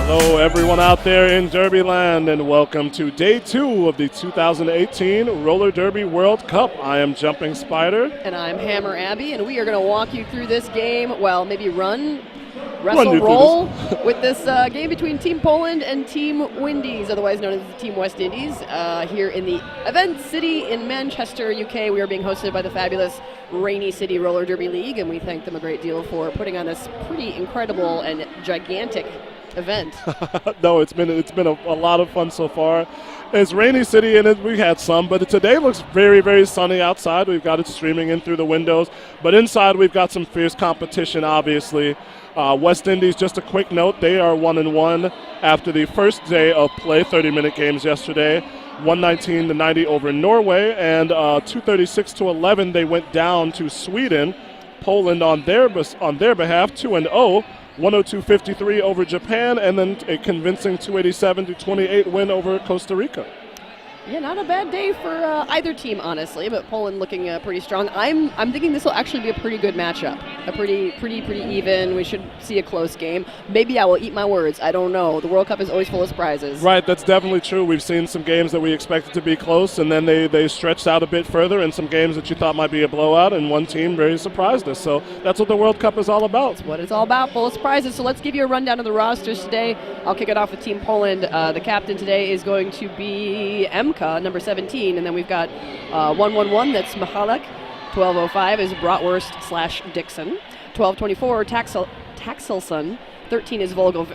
Hello, everyone out there in Derby land, and welcome to Day 2 of the 2018 Roller Derby World Cup. I am Jumping Spider. And I'm Hammer Abby, and we are going to walk you through this game, well, maybe wrestle, roll with this game between Team Poland and Team Windies, otherwise known as Team West Indies, here in the Event City in Manchester, UK. We are being hosted by the fabulous Rainy City Roller Derby League, and we thank them a great deal for putting on this pretty incredible and gigantic event. No, it's been a lot of fun so far. It's Rainy City, and we had some, but today looks very, very sunny outside. We've got it streaming in through the windows, but inside we've got some fierce competition, obviously. West Indies, just a quick note, they are 1-1 after the first day of play, 30-minute games yesterday. 119-90 over Norway, and 236-11 they went down to Sweden. Poland on their behalf, 2-0. 102-53 over Japan, and then a convincing 287-28 win over Costa Rica. Yeah, not a bad day for either team, honestly, but Poland looking pretty strong. I'm thinking this will actually be a pretty good matchup. A pretty even. We should see a close game. Maybe I will eat my words. I don't know. The World Cup is always full of surprises. Right, that's definitely true. We've seen some games that we expected to be close, and then they stretched out a bit further, and some games that you thought might be a blowout, and one team very surprised us. So that's what the World Cup is all about. That's what it's all about, full of surprises. So let's give you a rundown of the rosters today. I'll kick it off with Team Poland. The captain today is going to be number 17, and then we've got 111, that's Michalek. 1205 is Bratwurst/Dixon. 1224, Taxelson. 13 is Vulgar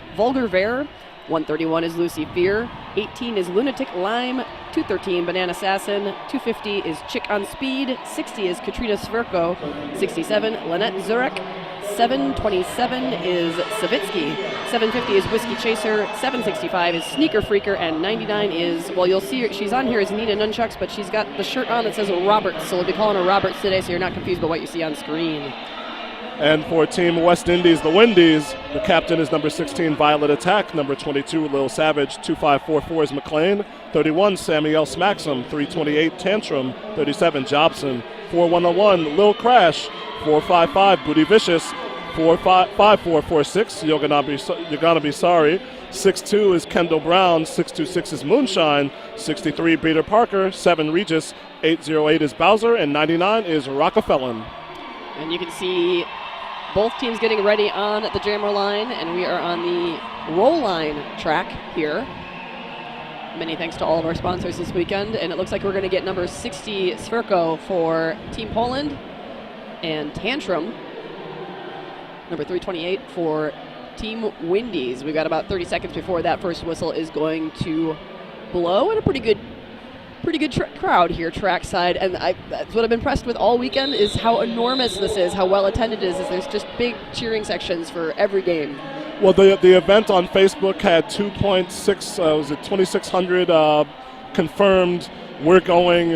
131 is Lucy Fear. 18 is Lunatic Lime. 213, Banana Assassin. 250 is Chick on Speed. 60 is Katrina Sverko. 67, Lynette Zurek. 727 is Savitsky. 750 is Whiskey Chaser. 765 is Sneaker Freaker. And 99 is, well, you'll see her, she's on here as Nina Nunchucks, but she's got the shirt on that says Roberts, so we'll be calling her Roberts today, so you're not confused by what you see on screen. And for Team West Indies, the Windies, the captain is number 16, Violet Attack. Number 22, Lil Savage. 2544 is McLean. 31, Samuel Smaxum. 328, Tantrum. 37, Jobson. 4101, Lil Crash. 455, Booty Vicious. 5446, You're Gonna Be Sorry. 62 is Kendall Brown. 626 is Moonshine. 63, Peter Parker. 7, Regis. 808 is Bowser. And 99 is Rockefeller. And you can see both teams getting ready on the jammer line, and we are on the roll line track here. Many thanks to all of our sponsors this weekend, and it looks like we're going to get number 60 Sverko for Team Poland, and Tantrum, number 328 for Team Windies. We've got about 30 seconds before that first whistle is going to blow, and a pretty good crowd here trackside, and that's what I've been impressed with all weekend is how enormous this is, how well attended it is. There's just big cheering sections for every game. Well, the event on Facebook had 2,600 confirmed. We're going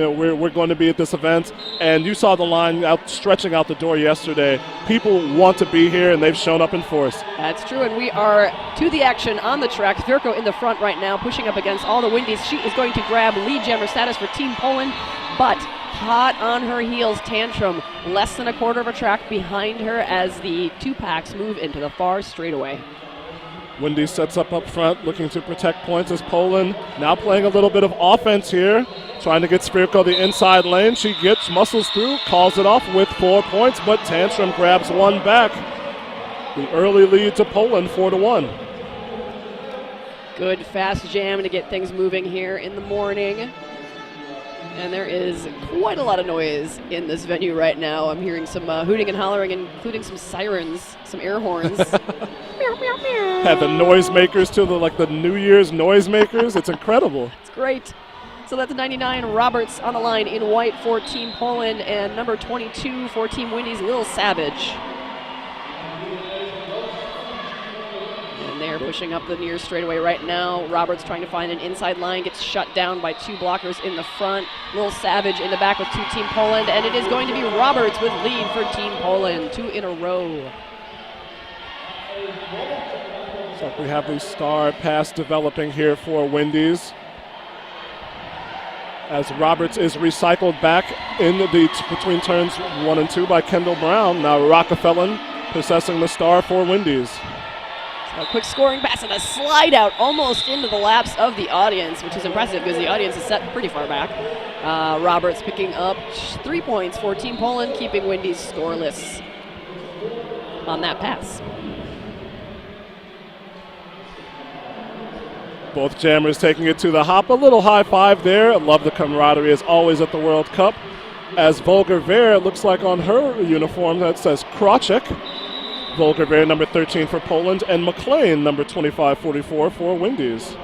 to be at this event, and you saw the line stretching out the door yesterday. People want to be here, and they've shown up in force. That's true, and we are to the action on the track. Sverko in the front right now, pushing up against all the Windies. She is going to grab lead jammer status for Team Poland, but hot on her heels, Tantrum, less than a quarter of a track behind her as the two packs move into the far straightaway. Windies sets up front, looking to protect points as Poland now playing a little bit of offense here, trying to get Sverko the inside lane. She muscles through, calls it off with 4 points, but Tantrum grabs one back. The early lead to Poland, 4-1. Good fast jam to get things moving here in the morning. And there is quite a lot of noise in this venue right now. I'm hearing some hooting and hollering, including some sirens, some air horns. Had the noisemakers too, the New Year's noisemakers. It's incredible. It's great. So that's 99 Roberts on the line in white for Team Poland, and number 22 for Team Windies, Lil Savage. And they're pushing up the near straightaway right now. Roberts trying to find an inside line, gets shut down by two blockers in the front. Lil Savage in the back with Team Poland, and it is going to be Roberts with lead for Team Poland, 2 in a row. So we have the star pass developing here for Windies, as Roberts is recycled back in between turns 1 and 2 by Kendall Brown. Now Rockefeller possessing the star for Windies. A quick scoring pass and a slide out almost into the laps of the audience, which is impressive because the audience is set pretty far back. Roberts picking up 3 points for Team Poland, keeping Windy's scoreless on that pass. Both jammers taking it to the hop. A little high five there. I love the camaraderie as always at the World Cup. As Volker Ver, it looks like on her uniform that says Krocek. Volker Ver, number 13 for Poland, and McLean, number 2544 for Windies.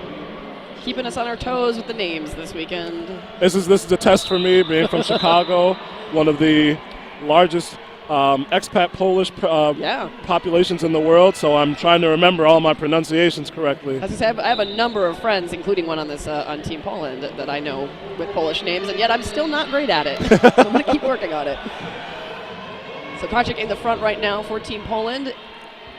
Keeping us on our toes with the names this weekend. This is a test for me, being from Chicago, one of the largest expat Polish populations in the world, so I'm trying to remember all my pronunciations correctly. As I said, I have a number of friends, including one on this on Team Poland, that I know with Polish names, and yet I'm still not great at it. So I'm going to keep working on it. So Krocek in the front right now for Team Poland,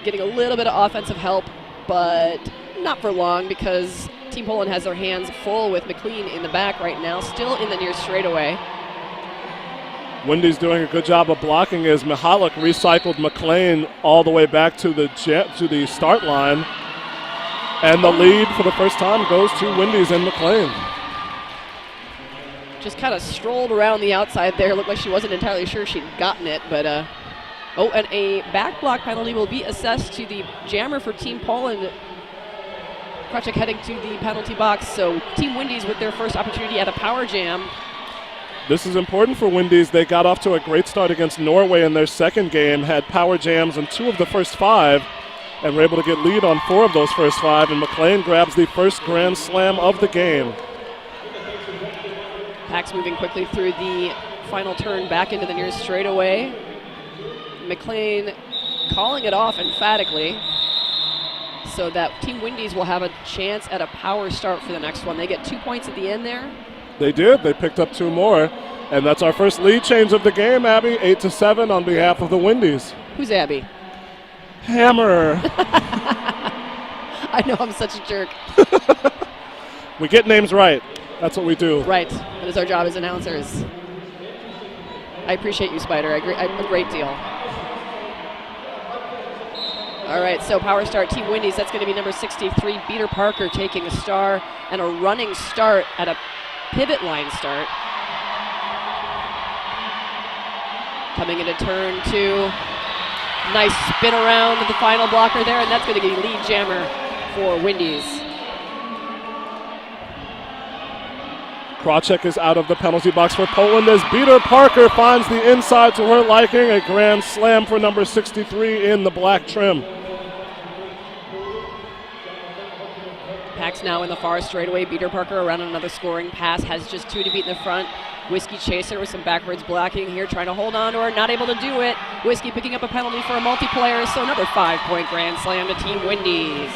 getting a little bit of offensive help, but not for long because Team Poland has their hands full with McLean in the back right now, still in the near straightaway. Windy's doing a good job of blocking as Mihalik recycled McLean all the way back to the start line. And the lead for the first time goes to Windy's and McLean. Just kind of strolled around the outside there. Looked like she wasn't entirely sure she'd gotten it, but and a back block penalty will be assessed to the jammer for Team Poland. Krocek heading to the penalty box, so Team Windy's with their first opportunity at a power jam. This is important for Windies. They got off to a great start against Norway in their second game, had power jams in 2 of the first 5, and were able to get lead on 4 of those first 5, and McLean grabs the first grand slam of the game. Pax moving quickly through the final turn back into the near straightaway. McLean calling it off emphatically so that Team Windies will have a chance at a power start for the next one. They get 2 points at the end there. They did. They picked up 2 more. And that's our first lead change of the game, Abby. 8-7 on behalf of the Windies. Who's Abby? Hammer. I know, I'm such a jerk. We get names right. That's what we do. Right. That is our job as announcers. I appreciate you, Spider. A great deal. All right, so power start, Team Windies. That's going to be number 63, Beater Parker, taking a star and a running start at a pivot line start. Coming into turn 2. Nice spin around the final blocker there, and that's going to be lead jammer for Windies. Krocek is out of the penalty box for Poland as Beater Parker finds the inside to her liking. A grand slam for number 63 in the black trim. Pax now in the far straightaway. Beater Parker around another scoring pass. Has just 2 to beat in the front. Whiskey Chaser with some backwards blocking here, trying to hold on to her. Not able to do it. Whiskey picking up a penalty for a multiplayer. So another 5-point grand slam to Team Windies.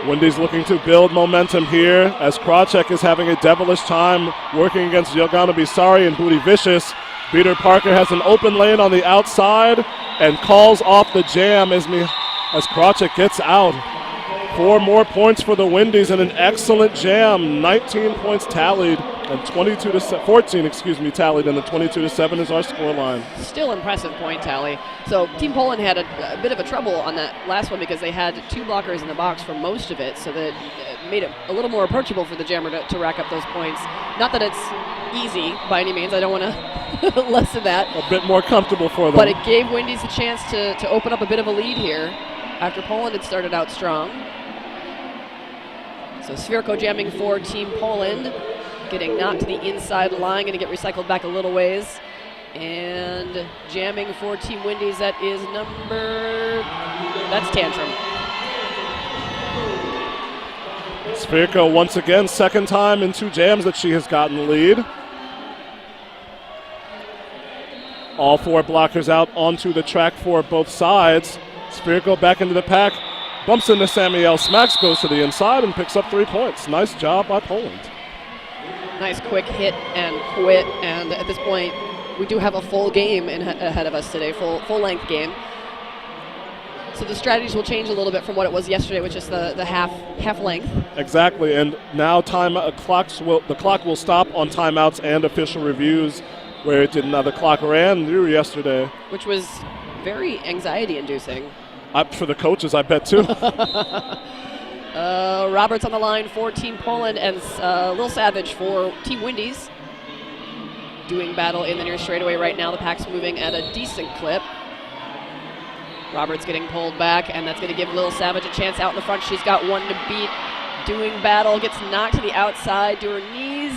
Windies looking to build momentum here as Krocek is having a devilish time working against Yogana Bisari and Booty Vicious. Beater Parker has an open lane on the outside and calls off the jam as Krocek gets out. 4 more points for the Windies and an excellent jam. 19 points tallied and 14 tallied, and the 22-7 is our scoreline. Still impressive point tally. So Team Poland had a bit of a trouble on that last one because they had 2 blockers in the box for most of it, so that made it a little more approachable for the jammer to rack up those points. Not that it's easy by any means. I don't want to lessen that. A bit more comfortable for them. But it gave Windies a chance to open up a bit of a lead here after Poland had started out strong. So Svirko jamming for Team Poland, getting knocked to the inside line, going to get recycled back a little ways. And jamming for Team Windies, that's Tantrum. Svirko once again, second time in 2 jams that she has gotten the lead. All 4 blockers out onto the track for both sides. Svirko back into the pack. Bumps into Samuel, smacks, goes to the inside, and picks up 3 points. Nice job by Poland. Nice quick hit and quit, and at this point, we do have a full game ahead of us today, full-length game. So the strategies will change a little bit from what it was yesterday, which is the half length. Exactly, and now the clock will stop on timeouts and official reviews, where it didn't. The clock ran through yesterday, which was very anxiety-inducing. For the coaches, I bet too. Roberts on the line for Team Poland, and Lil Savage for Team Windies. Doing battle in the near straightaway right now. The pack's moving at a decent clip. Roberts getting pulled back, and that's going to give Lil Savage a chance out in the front. She's got one to beat. Doing battle, gets knocked to the outside, to her knees.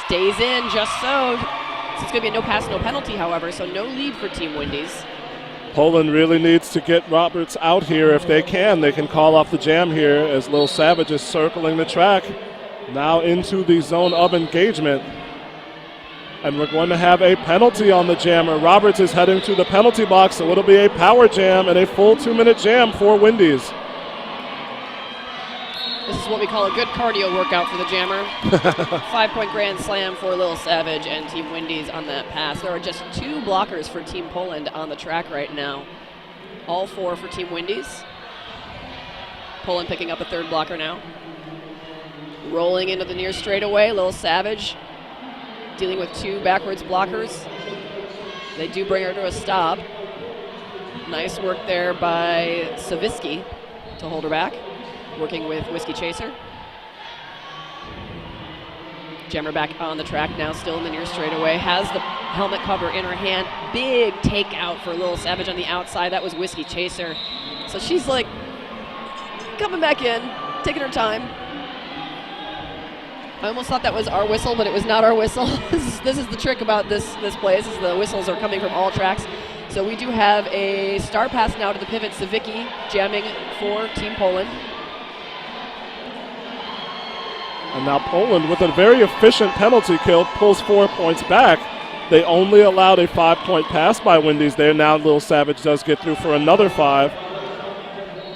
Stays in, just so. So it's going to be a no pass, no penalty, however, so no lead for Team Windies. Poland really needs to get Roberts out here if they can. They can call off the jam here as Lil Savage is circling the track. Now into the zone of engagement. And we're going to have a penalty on the jammer. Roberts is heading to the penalty box, so it'll be a power jam and a full 2-minute jam for Windies. This is what we call a good cardio workout for the jammer. 5-point grand slam for Lil Savage and Team Windies on that pass. There are just 2 blockers for Team Poland on the track right now. All 4 for Team Windies. Poland picking up a 3rd blocker now. Rolling into the near straightaway, Lil Savage dealing with 2 backwards blockers. They do bring her to a stop. Nice work there by Savitsky to hold her back. Working with Whiskey Chaser. Jammer back on the track now, still in the near straightaway. Has the helmet cover in her hand. Big takeout for Lil Savage on the outside. That was Whiskey Chaser. So she's like coming back in, taking her time. I almost thought that was our whistle, but it was not our whistle. This is the trick about this place, is the whistles are coming from all tracks. So we do have a star pass now to the pivot. Savicki jamming for Team Poland. And now Poland, with a very efficient penalty kill, pulls 4 points back. They only allowed a 5-point pass by Windies there. Now Lil Savage does get through for another 5.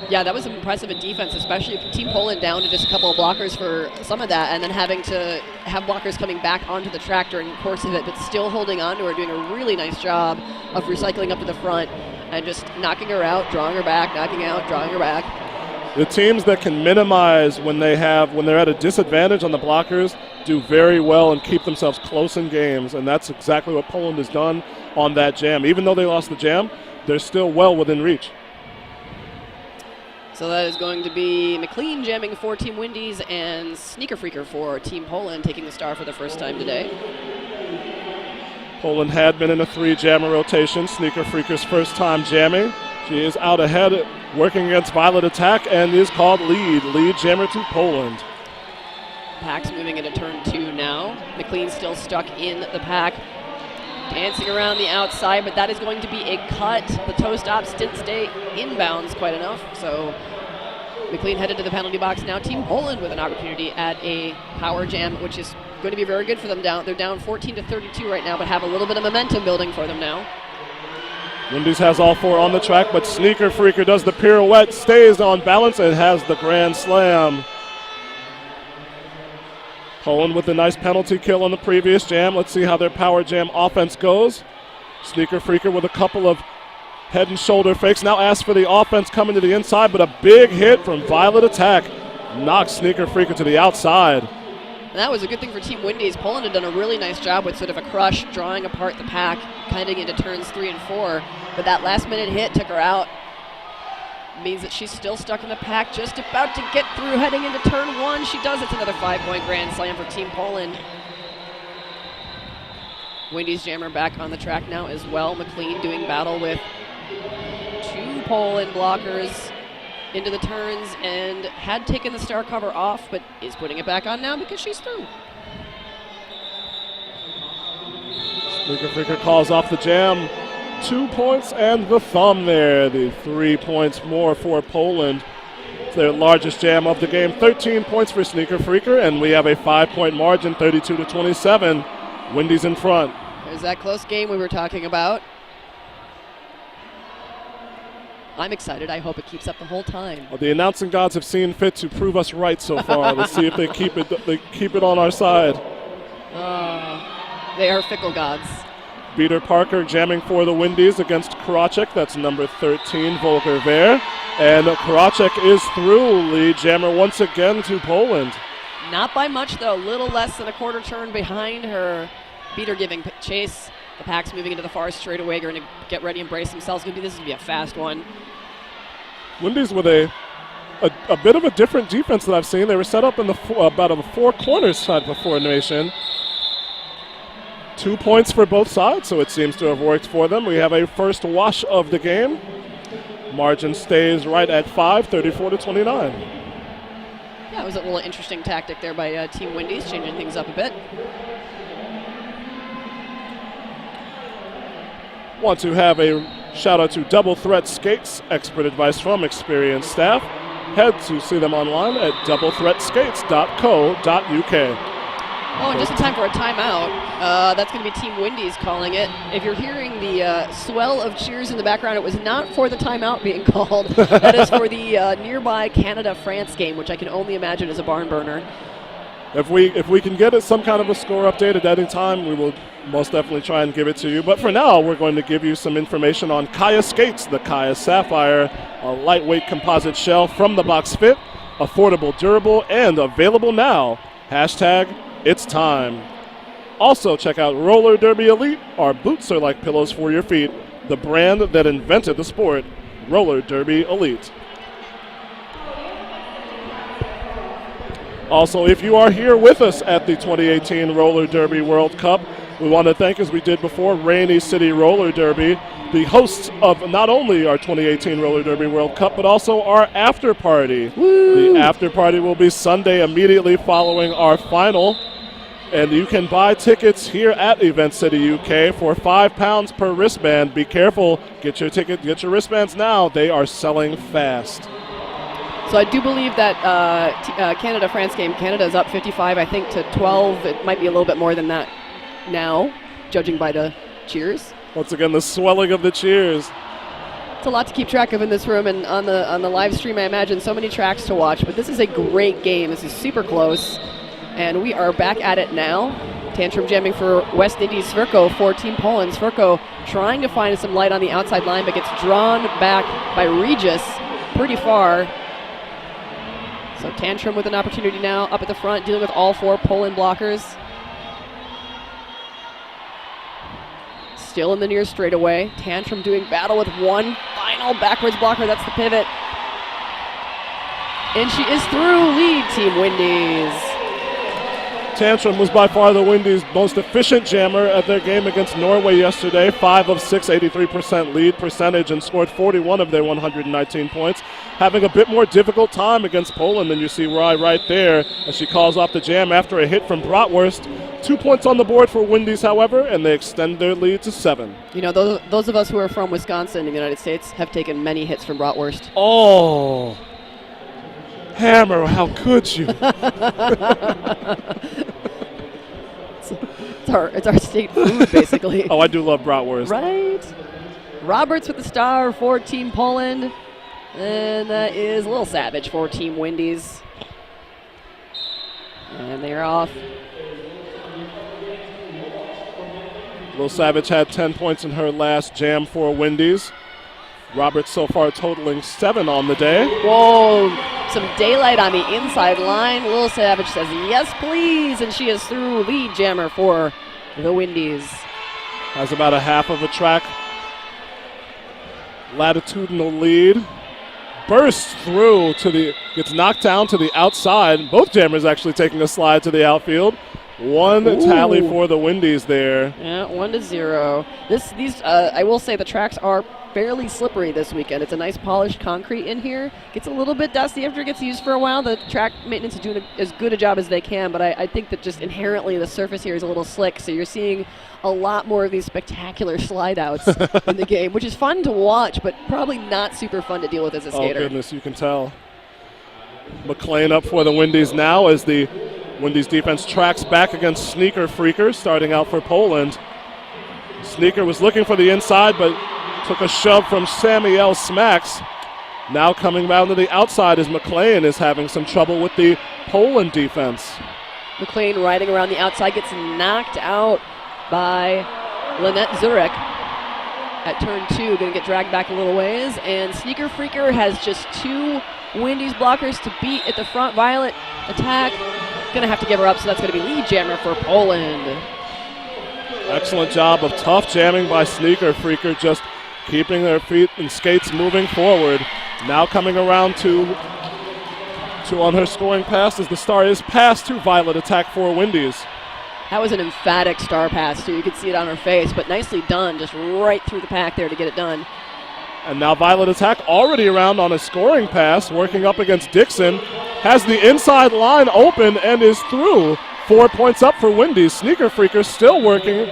Yeah, that was impressive in defense, especially Team Poland down to just a couple of blockers for some of that, and then having to have blockers coming back onto the track during the course of it, but still holding on to her, doing a really nice job of recycling up to the front and just knocking her out, drawing her back, knocking out, drawing her back. The teams that can minimize when they're at a disadvantage on the blockers do very well and keep themselves close in games, and that's exactly what Poland has done on that jam. Even though they lost the jam, they're still well within reach. So that is going to be McLean jamming for Team Windies and Sneaker Freaker for Team Poland, taking the star for the first time today. Poland had been in a 3-jammer rotation. Sneaker Freaker's first time jamming. She is out ahead, working against Violet Attack, and is called lead jammer to Poland. Pack's moving into turn 2 now. McLean still stuck in the pack, dancing around the outside, but that is going to be a cut. The toe stops didn't stay inbounds quite enough, so McLean headed to the penalty box. Now Team Poland with an opportunity at a power jam, which is going to be very good for them. They're down 14-32 right now, but have a little bit of momentum building for them now. Windies has all 4 on the track, but Sneaker Freaker does the pirouette, stays on balance, and has the grand slam. Poland with a nice penalty kill on the previous jam. Let's see how their power jam offense goes. Sneaker Freaker with a couple of head and shoulder fakes. Now asks for the offense coming to the inside, but a big hit from Violet Attack knocks Sneaker Freaker to the outside. And that was a good thing for Team Windies. Poland had done a really nice job with sort of a crush, drawing apart the pack, heading into turns 3 and 4. But that last-minute hit took her out. Means that she's still stuck in the pack, just about to get through, heading into turn 1. She does. It's another 5-point grand slam for Team Poland. Windies jammer back on the track now as well. McLean doing battle with 2 Poland blockers into the turns, and had taken the star cover off, but is putting it back on now because she's through. Sneaker Freaker calls off the jam. 2 points and the thumb there. The 3 points more for Poland. It's their largest jam of the game. 13 points for Sneaker Freaker, and we have a 5-point margin, 32-27. Windies in front. There's that close game we were talking about. I'm excited. I hope it keeps up the whole time. Well, the announcing gods have seen fit to prove us right so far. Let's see if they keep it on our side. They are fickle gods. Beater Parker jamming for the Windies against Karachek. That's number 13, Volker Ver. And Karachek is through. Lead jammer once again to Poland. Not by much, though. A little less than a quarter turn behind her. Beater giving chase. The pack's moving into the far straightaway. Going to get ready and brace themselves. This is going to be a fast one. Wendy's with a bit of a different defense that I've seen. They were set up in the about a four corners type of formation. 2 points for both sides, so it seems to have worked for them. We have a first wash of the game. Margin stays right at 5, 34-29. Yeah, it was a little interesting tactic there by Team Wendy's, changing things up a bit. Want to have a shout out to Double Threat Skates, expert advice from experienced staff. Head to see them online at doublethreatskates.co.uk. Oh, and just in time for a timeout. That's going to be Team Wendy's calling it. If you're hearing the swell of cheers in the background, it was not for the timeout being called. That is for the nearby Canada-France game, which I can only imagine is a barn burner. If we can get some kind of a score update at any time, we will most definitely try and give it to you. But for now, we're going to give you some information on Kaya Skates, the Kaya Sapphire, a lightweight composite shell from the box fit, affordable, durable, and available now. Hashtag It's time. Also, check out Roller Derby Elite. Our boots are like pillows for your feet. The brand that invented the sport, Roller Derby Elite. Also, if you are here with us at the 2018 Roller Derby World Cup, we want to thank, as we did before, Rainy City Roller Derby, the hosts of not only our 2018 Roller Derby World Cup, but also our after party. Woo! The after party will be Sunday immediately following our final. And you can buy tickets here at Event City UK for £5 per wristband. Be careful. Get your ticket. Get your wristbands now. They are selling fast. So I do believe that Canada-France game, Canada is up 55, I think, to 12. It might be a little bit more than that now, judging by the cheers. Once again, the swelling of the cheers. It's a lot to keep track of in this room, and on the live stream, I imagine so many tracks to watch. But this is a great game. This is super close, and we are back at it now. Tantrum jamming for West Indies. Svirko for Team Poland. Svirko trying to find some light on the outside line, but gets drawn back by Regis pretty far. So Tantrum with an opportunity now up at the front, dealing with all four Poland blockers. Still in the near straightaway. Tantrum doing battle with one final backwards blocker. That's the pivot. And she is through. Lead Team Wendy's. Tantrum was by far the Windies' most efficient jammer at their game against Norway yesterday. 5 of 6, 83% lead percentage, and scored 41 of their 119 points. Having a bit more difficult time against Poland than you see right there as she calls off the jam after a hit from Bratwurst. 2 points on the board for Windies, however, and they extend their lead to 7. You know, those of us who are from Wisconsin in the United States have taken many hits from Bratwurst. Oh, Hammer, how could you? It's our state food, basically. Oh, I do love Bratwurst. Right? Roberts with the star for Team Poland. And that is a little savage for Team Wendy's. And they're off. Lil Savage had 10 points in her last jam for Wendy's. Roberts so far totaling 7 on the day. Whoa, some daylight on the inside line. Lil Savage says, yes, please. And she is through. Lead jammer for the Windies. Has about a half of a track latitudinal lead. Bursts through gets knocked down to the outside. Both jammers actually taking a slide to the outfield. One tally for the Windies there. Yeah, 1-0. I will say the tracks are fairly slippery this weekend. It's a nice polished concrete in here. Gets a little bit dusty after it gets used for a while. The track maintenance is doing as good a job as they can, but I think that just inherently the surface here is a little slick, so you're seeing a lot more of these spectacular slide outs in the game, which is fun to watch, but probably not super fun to deal with as a skater. Oh, goodness, you can tell. McLean up for the Windies now as the Windies defense tracks back against Sneaker Freaker, starting out for Poland. Sneaker was looking for the inside, but took a shove from Samuel Smacks. Now coming down to the outside as McLean is having some trouble with the Poland defense. McLean riding around the outside, gets knocked out by Lynette Zurich at turn 2. Going to get dragged back a little ways. And Sneaker Freaker has just 2 Windies blockers to beat at the front. Violet attack. Going to have to give her up, so that's going to be lead jammer for Poland. Excellent job of tough jamming by Sneaker Freaker, just keeping their feet and skates moving forward. Now coming around to on her scoring pass as the star is passed to Violet, attack for Wendy's. That was an emphatic star pass, too. You could see it on her face, but nicely done. Just right through the pack there to get it done. And now Violet attack already around on a scoring pass, working up against Dixon. Has the inside line open and is through. 4 points up for Wendy's. Sneaker Freaker still working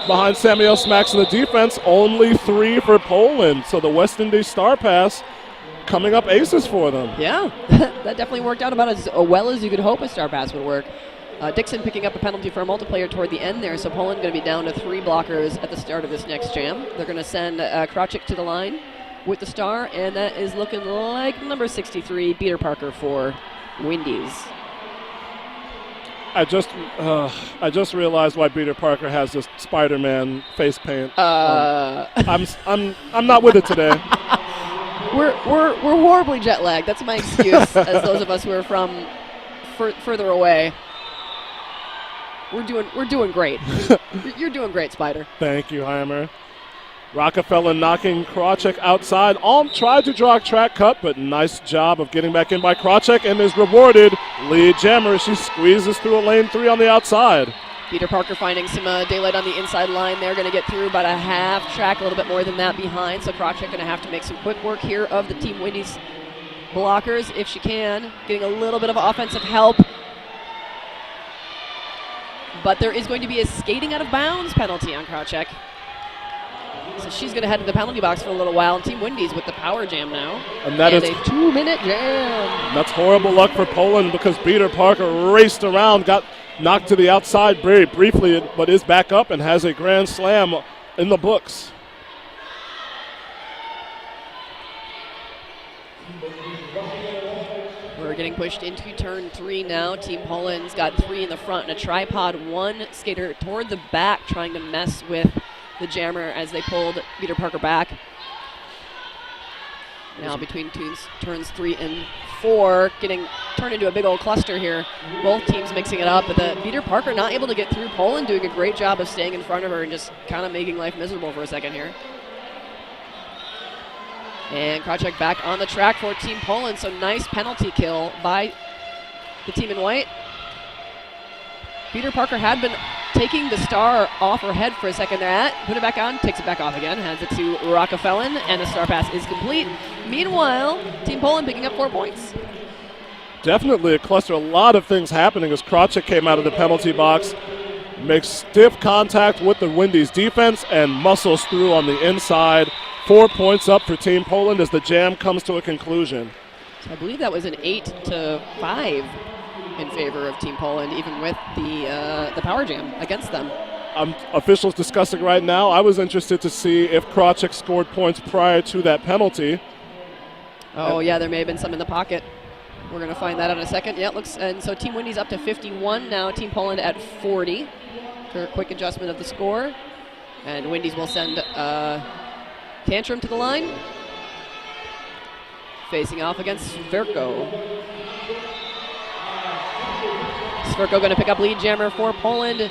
behind Samuel Smacks in the defense. Only 3 for Poland. So the West Indies star pass coming up aces for them. Yeah, that definitely worked out about as well as you could hope a star pass would work. Dixon picking up a penalty for a multiplayer toward the end there, so Poland going to be down to 3 blockers at the start of this next jam. They're going to send Krocik to the line with the star, and that is looking like number 63, Peter Parker for Wendy's. I just realized why Peter Parker has this Spider-Man face paint. I'm not with it today. We're horribly jet lagged. That's my excuse, as those of us who are from further away. We're doing great. You're doing great, Spider. Thank you, Heimer. Rockefeller knocking Krocik outside. Alm tried to draw a track cut, but nice job of getting back in by Krocik and is rewarded. Lead jammer. She squeezes through a lane 3 on the outside. Peter Parker finding some daylight on the inside line. They're going to get through about a half track, a little bit more than that behind. So Krocik going to have to make some quick work here of the Team Wendy's blockers if she can. Getting a little bit of offensive help. But there is going to be a skating out of bounds penalty on Krocik. So she's going to head to the penalty box for a little while. And Team Wendy's with the power jam now. And that is a 2-minute jam. That's horrible luck for Poland because Peter Parker raced around, got knocked to the outside very briefly, but is back up and has a grand slam in the books. We're getting pushed into turn 3 now. Team Poland's got 3 in the front and a tripod. 1 skater toward the back trying to mess with the jammer as they pulled Peter Parker back. Now between turns 3 and 4, getting turned into a big old cluster here. Both teams mixing it up, but the Peter Parker not able to get through Poland, doing a great job of staying in front of her and just kind of making life miserable for a second here. And Krocik back on the track for Team Poland, so nice penalty kill by the team in white. Peter Parker had been taking the star off her head for a second there. Put it back on, takes it back off again, hands it to Rockefeller, and the star pass is complete. Meanwhile, Team Poland picking up 4 points. Definitely a cluster. A lot of things happening as Krocik came out of the penalty box, makes stiff contact with the Wendy's defense, and muscles through on the inside. 4 points up for Team Poland as the jam comes to a conclusion. So I believe that was an 8-5 in favor of Team Poland, even with the power jam against them. Officials discussing right now. I was interested to see if Krocik scored points prior to that penalty. Oh, yeah, there may have been some in the pocket. We're going to find that out in a second. Yeah, it looks, and so Team Wendy's up to 51 now. Team Poland at 40. For a quick adjustment of the score. And Wendy's will send Tantrum to the line. Facing off against Sverko. Sverko going to pick up lead jammer for Poland.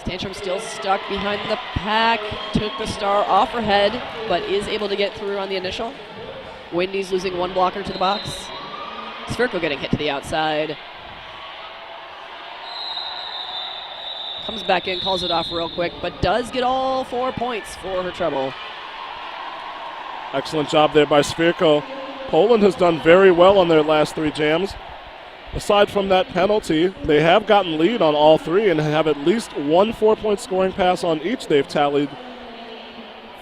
Tantrum still stuck behind the pack. Took the star off her head, but is able to get through on the initial. Wendy's losing 1 blocker to the box. Sverko getting hit to the outside. Comes back in, calls it off real quick, but does get all 4 points for her trouble. Excellent job there by Sverko. Poland has done very well on their last 3 jams. Aside from that penalty, they have gotten lead on all 3 and have at least 1 4-point scoring pass on each. They've tallied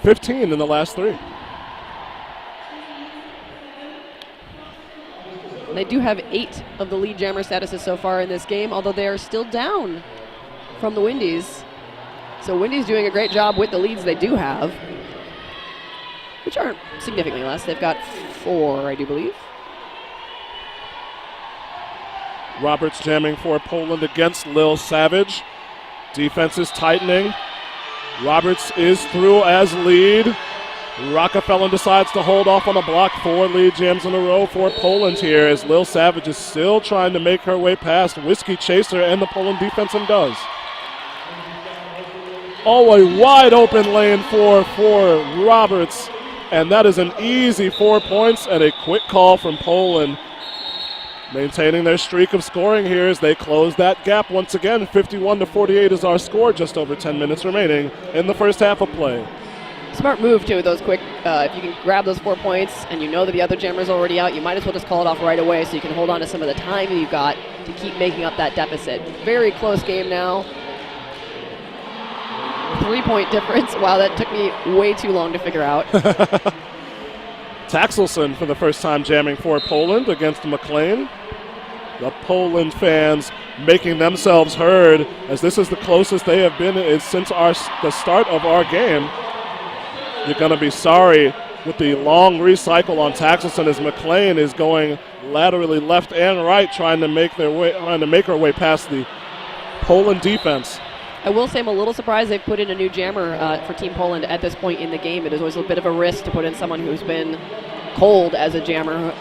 15 in the last 3. And they do have 8 of the lead jammer statuses so far in this game, although they are still down from the Wendy's. So Wendy's doing a great job with the leads they do have, which aren't significantly less. They've got 4, I do believe. Roberts jamming for Poland against Lil Savage. Defense is tightening. Roberts is through as lead. Rockefeller decides to hold off on a block. 4 lead jams in a row for Poland here as Lil Savage is still trying to make her way past Whiskey Chaser and the Poland defense and does. Oh, a wide open lane for Roberts. And that is an easy 4 points and a quick call from Poland. Maintaining their streak of scoring here as they close that gap once again. 51-48 is our score, just over 10 minutes remaining in the first half of play. Smart move, too, those quick, if you can grab those 4 points and you know that the other jammer's already out, you might as well just call it off right away so you can hold on to some of the time that you've got to keep making up that deficit. Very close game now. 3-point difference. Wow, that took me way too long to figure out. Taxelson for the first time jamming for Poland against McLean. The Poland fans making themselves heard as this is the closest they have been since the start of our game. You're going to be sorry with the long recycle on Taxelson as McLean is going laterally left and right, trying to make her way past the Poland defense. I will say I'm a little surprised they've put in a new jammer for Team Poland at this point in the game. It is always a bit of a risk to put in someone who's been cold as a jammer,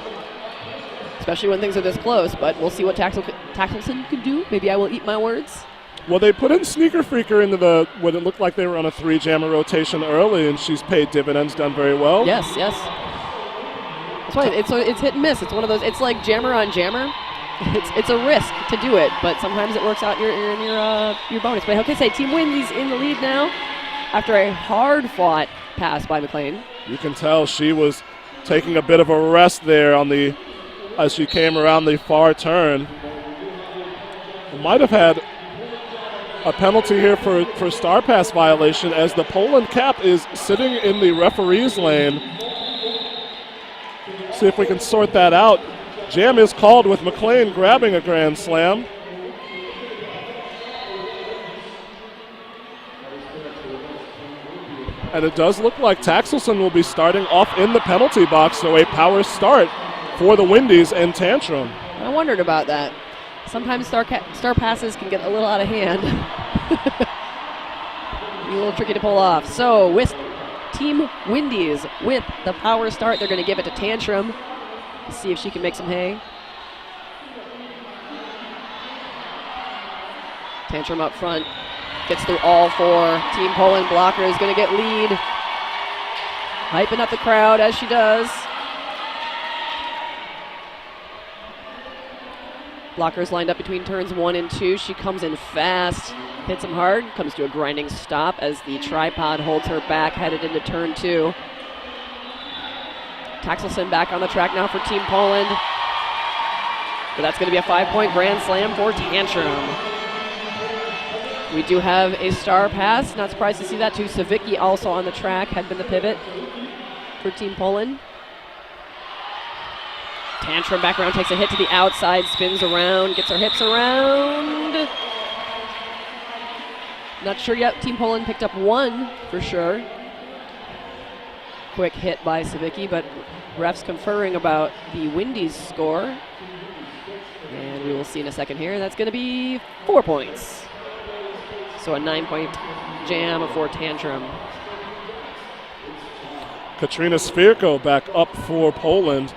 especially when things are this close, but we'll see what Taxelson can do. Maybe I will eat my words. Well, they put in Sneaker Freaker into what it looked like they were on a 3-jammer rotation early, and she's paid dividends, done very well. Yes. That's why it's hit and miss. It's one of those. It's like jammer on jammer. It's a risk to do it, but sometimes it works out in your bonus. But okay, say Team Windy's in the lead now after a hard-fought pass by McLean. You can tell she was taking a bit of a rest there as she came around the far turn. Might have had a penalty here for star pass violation as the Poland cap is sitting in the referee's lane. See if we can sort that out. Jam is called with McLean grabbing a grand slam. And it does look like Taxelson will be starting off in the penalty box, so a power start for the Windies and Tantrum. I wondered about that. Sometimes star passes can get a little out of hand. Be a little tricky to pull off. So with Team Windies with the power start, they're going to give it to Tantrum. See if she can make some hay. Tantrum up front. Gets through all 4. Team Poland blocker is going to get lead. Hyping up the crowd as she does. Blockers lined up between turns 1 and 2. She comes in fast, hits him hard, comes to a grinding stop as the tripod holds her back, headed into turn 2. Taxelson back on the track now for Team Poland. But that's going to be a 5-point grand slam for Tantrum. We do have a star pass. Not surprised to see that too. Savicki also on the track, had been the pivot for Team Poland. Tantrum back around, takes a hit to the outside, spins around, gets her hips around. Not sure yet. Team Poland picked up 1 for sure. Quick hit by Savicki, but refs conferring about the Windies score. And we will see in a second here. That's going to be 4 points. So a 9-point jam for Tantrum. Katrina Svirko back up for Poland.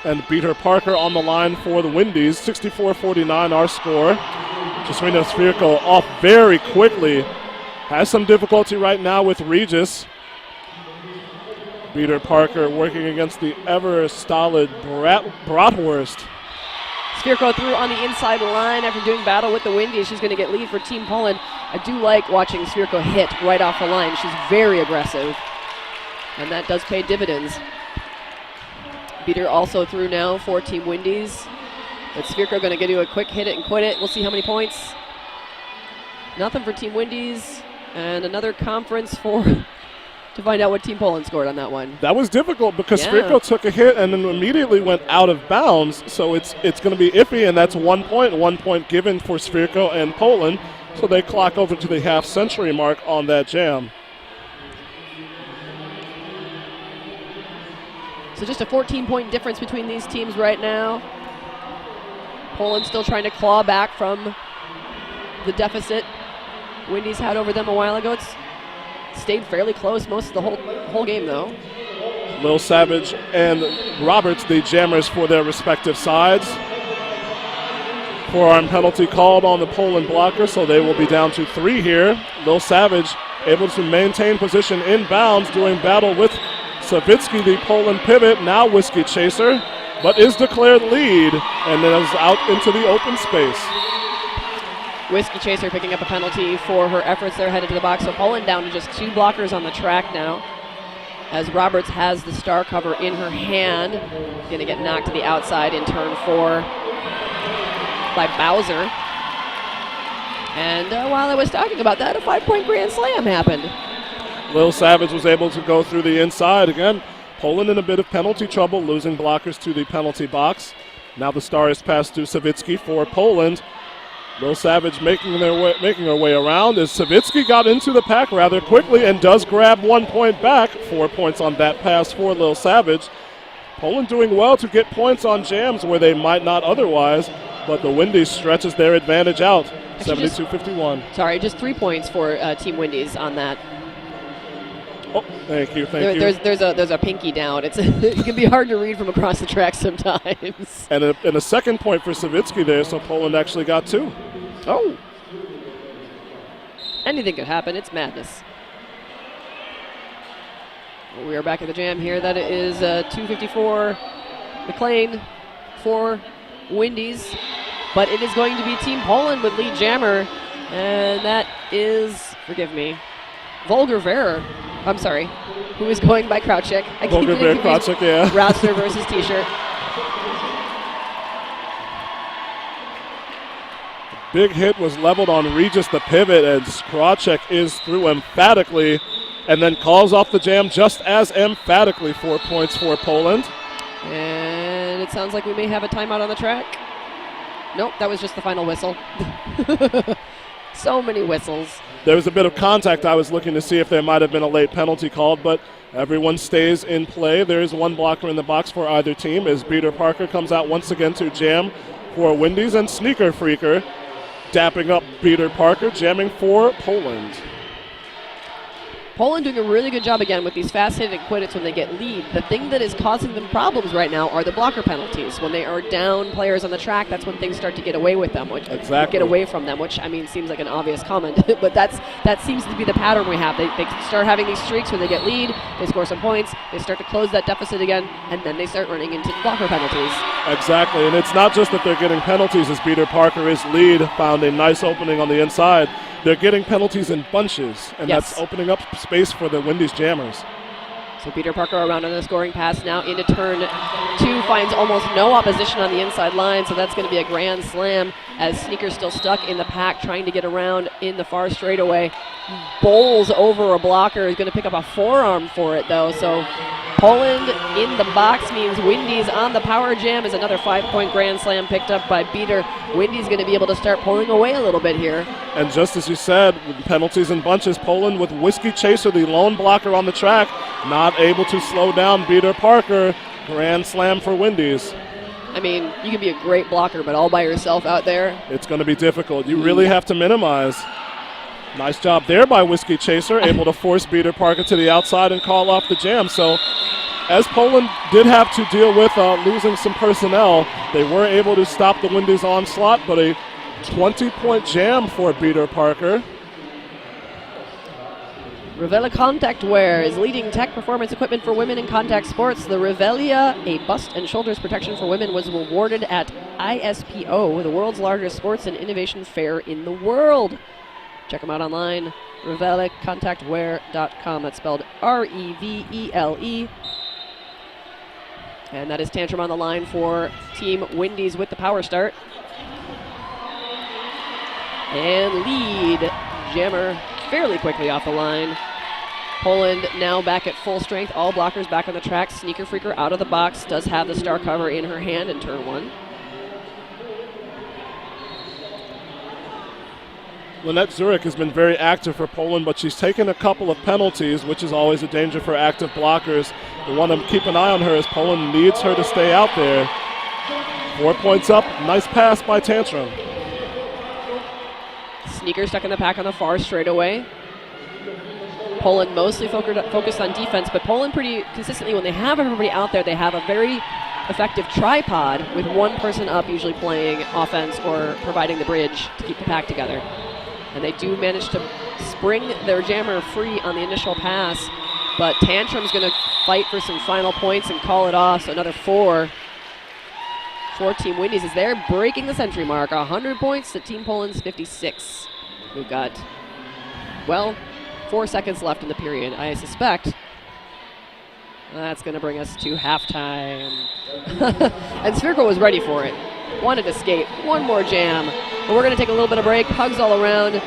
And Peter Parker on the line for the Windies. 64-49 our score. Katrina Svirko off very quickly. Has some difficulty right now with Regis. Peter Parker working against the ever-stolid Bratwurst. Svirko through on the inside line after doing battle with the Windies. She's going to get lead for Team Poland. I do like watching Svirko hit right off the line. She's very aggressive, and that does pay dividends. Peter also through now for Team Windies. But Svirko going to do a quick hit it and quit it. We'll see how many points. Nothing for Team Windies. And another conference to find out what Team Poland scored on that one. That was difficult because Svirko took a hit and then immediately went out of bounds. So it's going to be iffy, and that's 1 point. 1 point given for Svirko and Poland. So they clock over to the half-century mark on that jam. So just a 14-point difference between these teams right now. Poland still trying to claw back from the deficit Windies had over them a while ago. It's stayed fairly close most of the whole game, though. Lil Savage and Roberts, the jammers for their respective sides. Forearm penalty called on the Poland blocker, so they will be down to 3 here. Lil Savage able to maintain position inbounds, doing battle with Savitsky, the Poland pivot, now Whiskey Chaser, but is declared lead and then is out into the open space. Whiskey Chaser picking up a penalty for her efforts there headed to the box. So Poland down to just 2 blockers on the track now, as Roberts has the star cover in her hand. Going to get knocked to the outside in turn 4 by Bowser. And while I was talking about that, a 5-point grand slam happened. Lil Savage was able to go through the inside. Again, Poland in a bit of penalty trouble, losing blockers to the penalty box. Now the star is passed to Savitsky for Poland. Lil Savage making her way around as Savitsky got into the pack rather quickly and does grab 1 point back. 4 points on that pass for Lil Savage. Poland doing well to get points on jams where they might not otherwise, but the Windies stretches their advantage out. 72-51. Sorry, just 3 points for Team Windies on that. Oh, thank you. There's a pinky down. It can be hard to read from across the track sometimes. And a second point for Savitsky there, so Poland actually got 2. Oh. Anything could happen. It's madness. We are back at the jam here. That is 2:54 McLean for Windies. But it is going to be Team Poland with lead jammer. And that is, forgive me, Volker Verer. I'm sorry, who is going by Krautchik. I keep Volker Verer, Krautchik, yeah. Roster versus T-shirt. Big hit was leveled on Regis the pivot, and Krautchik is through emphatically and then calls off the jam just as emphatically. 4 points for Poland. And it sounds like we may have a timeout on the track. Nope, that was just the final whistle. So many whistles. There was a bit of contact. I was looking to see if there might have been a late penalty called, but everyone stays in play. There is 1 blocker in the box for either team as Beater Parker comes out once again to jam for Windies, and Sneaker Freaker dapping up Beater Parker, jamming for Poland. Poland doing a really good job again with these fast-hitting quit-its when they get lead. The thing that is causing them problems right now are the blocker penalties. When they are down players on the track, that's when things start to get away with them. Get away from them, which, I mean, seems like an obvious comment. But that seems to be the pattern we have. They start having these streaks where they get lead, they score some points, they start to close that deficit again, and then they start running into blocker penalties. Exactly, and it's not just that they're getting penalties as Beater Parker is lead, found a nice opening on the inside. They're getting penalties in bunches, and yes, that's opening up space for the Windies jammers. So Beater Parker around on the scoring pass now into turn 2, finds almost no opposition on the inside line, so that's going to be a grand slam as Sneaker's still stuck in the pack trying to get around in the far straightaway. Bowls over a blocker, is going to pick up a forearm for it though, so Poland in the box means Windies on the power jam is another 5-point grand slam picked up by Beater. Windies going to be able to start pulling away a little bit here. And just as you said, with penalties in bunches, Poland with Whiskey Chaser, the lone blocker on the track, not able to slow down Beater Parker. Grand slam for Windies. I mean, you can be a great blocker, but all by yourself out there, it's going to be difficult. You really have to minimize. Nice job there by Whiskey Chaser, able to force Beater Parker to the outside and call off the jam. So as Poland did have to deal with losing some personnel, they were able to stop the Windies onslaught, but a 20-point jam for Beater Parker. Revela Contact Wear is leading tech performance equipment for women in contact sports. The Revelia, a bust and shoulders protection for women, was awarded at ISPO, the world's largest sports and innovation fair in the world. Check them out online, RevelaContactWear.com. That's spelled R-E-V-E-L-E. And that is Tantrum on the line for Team Windies with the power start. And lead jammer fairly quickly off the line. Poland now back at full strength. All blockers back on the track. Sneaker Freaker out of the box. Does have the star cover in her hand in turn 1. Lynette Zurich has been very active for Poland, but she's taken a couple of penalties, which is always a danger for active blockers. We want to keep an eye on her as Poland needs her to stay out there. 4 points up. Nice pass by Tantrum. Sneaker stuck in the pack on the far straightaway. Poland mostly focused on defense, but Poland pretty consistently, when they have everybody out there, they have a very effective tripod with one person up, usually playing offense or providing the bridge to keep the pack together. And they do manage to spring their jammer free on the initial pass. But Tantrum's going to fight for some final points and call it off. So another 4 for Team Windies as they're breaking the century mark. 100 points to Team Poland's 56. We've got, well, 4 seconds left in the period. I suspect that's going to bring us to halftime. And Spherical was ready for it. Wanted to skate. One more jam. But we're going to take a little bit of break. Hugs all around.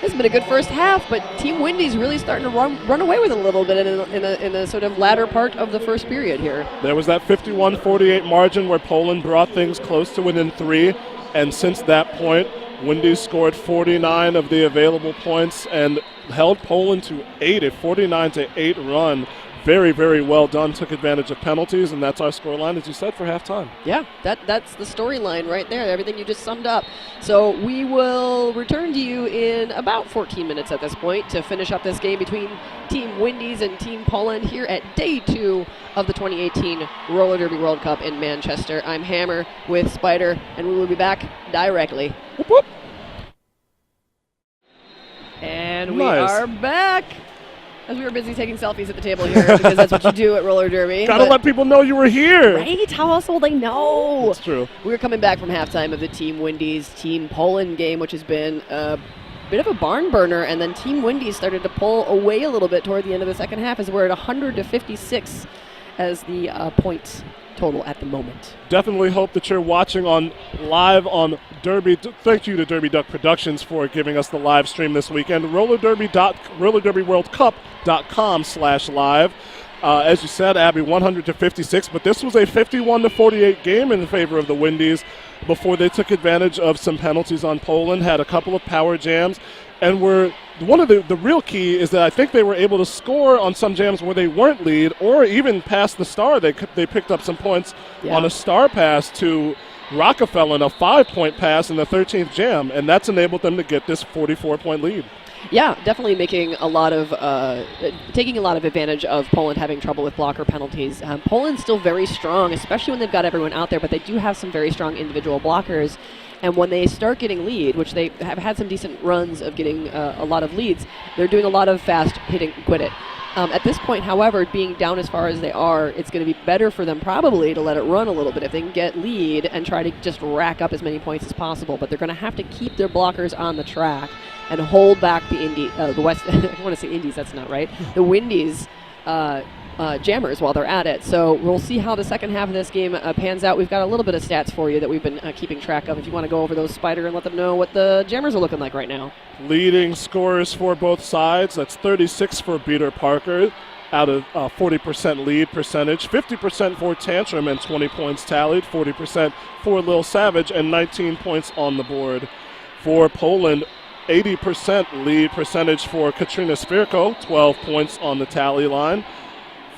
This has been a good first half, but Team Windies really starting to run away with it a little bit in the sort of latter part of the first period here. There was that 51-48 margin where Poland brought things close to within 3, and since that point, Windies scored 49 of the available points and held Poland to 8, a 49-8 run. Very, very well done. Took advantage of penalties, and that's our scoreline, as you said, for halftime. Yeah, that's the storyline right there, everything you just summed up. So we will return to you in about 14 minutes at this point to finish up this game between Team Windies and Team Poland here at Day 2 of the 2018 Roller Derby World Cup in Manchester. I'm Hammer with Spider, and we will be back directly. Whoop, whoop. And we are back. As we were busy taking selfies at the table here, because that's what you do at roller derby. Gotta let people know you were here. Right? How else will they know? That's true. We're coming back from halftime of the Team Windies Team Poland game, which has been a bit of a barn burner, and then Team Windies started to pull away a little bit toward the end of the second half as we're at 100-56 as the points total at the moment. Definitely hope that you're watching live on Derby. Thank you to Derby Duck Productions for giving us the live stream this weekend. RollerDerbyWorldCup.com/live. As you said, Abby, 100-56, but this was a 51-48 game in favor of the Windies before they took advantage of some penalties on Poland, had a couple of power jams, and were one of the real key is that I think they were able to score on some jams where they weren't lead, or even past the star. They picked up some points on a star pass to Rockefeller, a 5-point pass in the 13th jam, and that's enabled them to get this 44-point lead. Yeah, definitely making a lot of taking a lot of advantage of Poland having trouble with blocker penalties. Poland's still very strong, especially when they've got everyone out there, but they do have some very strong individual blockers. And when they start getting lead, which they have had some decent runs of getting a lot of leads, they're doing a lot of fast hitting quit it. At this point, however, being down as far as they are, it's going to be better for them probably to let it run a little bit if they can get lead and try to just rack up as many points as possible. But they're going to have to keep their blockers on the track and hold back the West. I want to say Indies, that's not right. The Windies jammers while they're at it. So we'll see how the second half of this game pans out. We've got a little bit of stats for you that we've been keeping track of. If you want to go over those, Spider, and let them know what the jammers are looking like right now. Leading scorers for both sides. That's 36 for Peter Parker out of 40% lead percentage, 50% for Tantrum and 20 points tallied, 40% for Lil Savage and 19 points on the board. For Poland, 80% lead percentage for Katrina Spirko, 12 points on the tally line.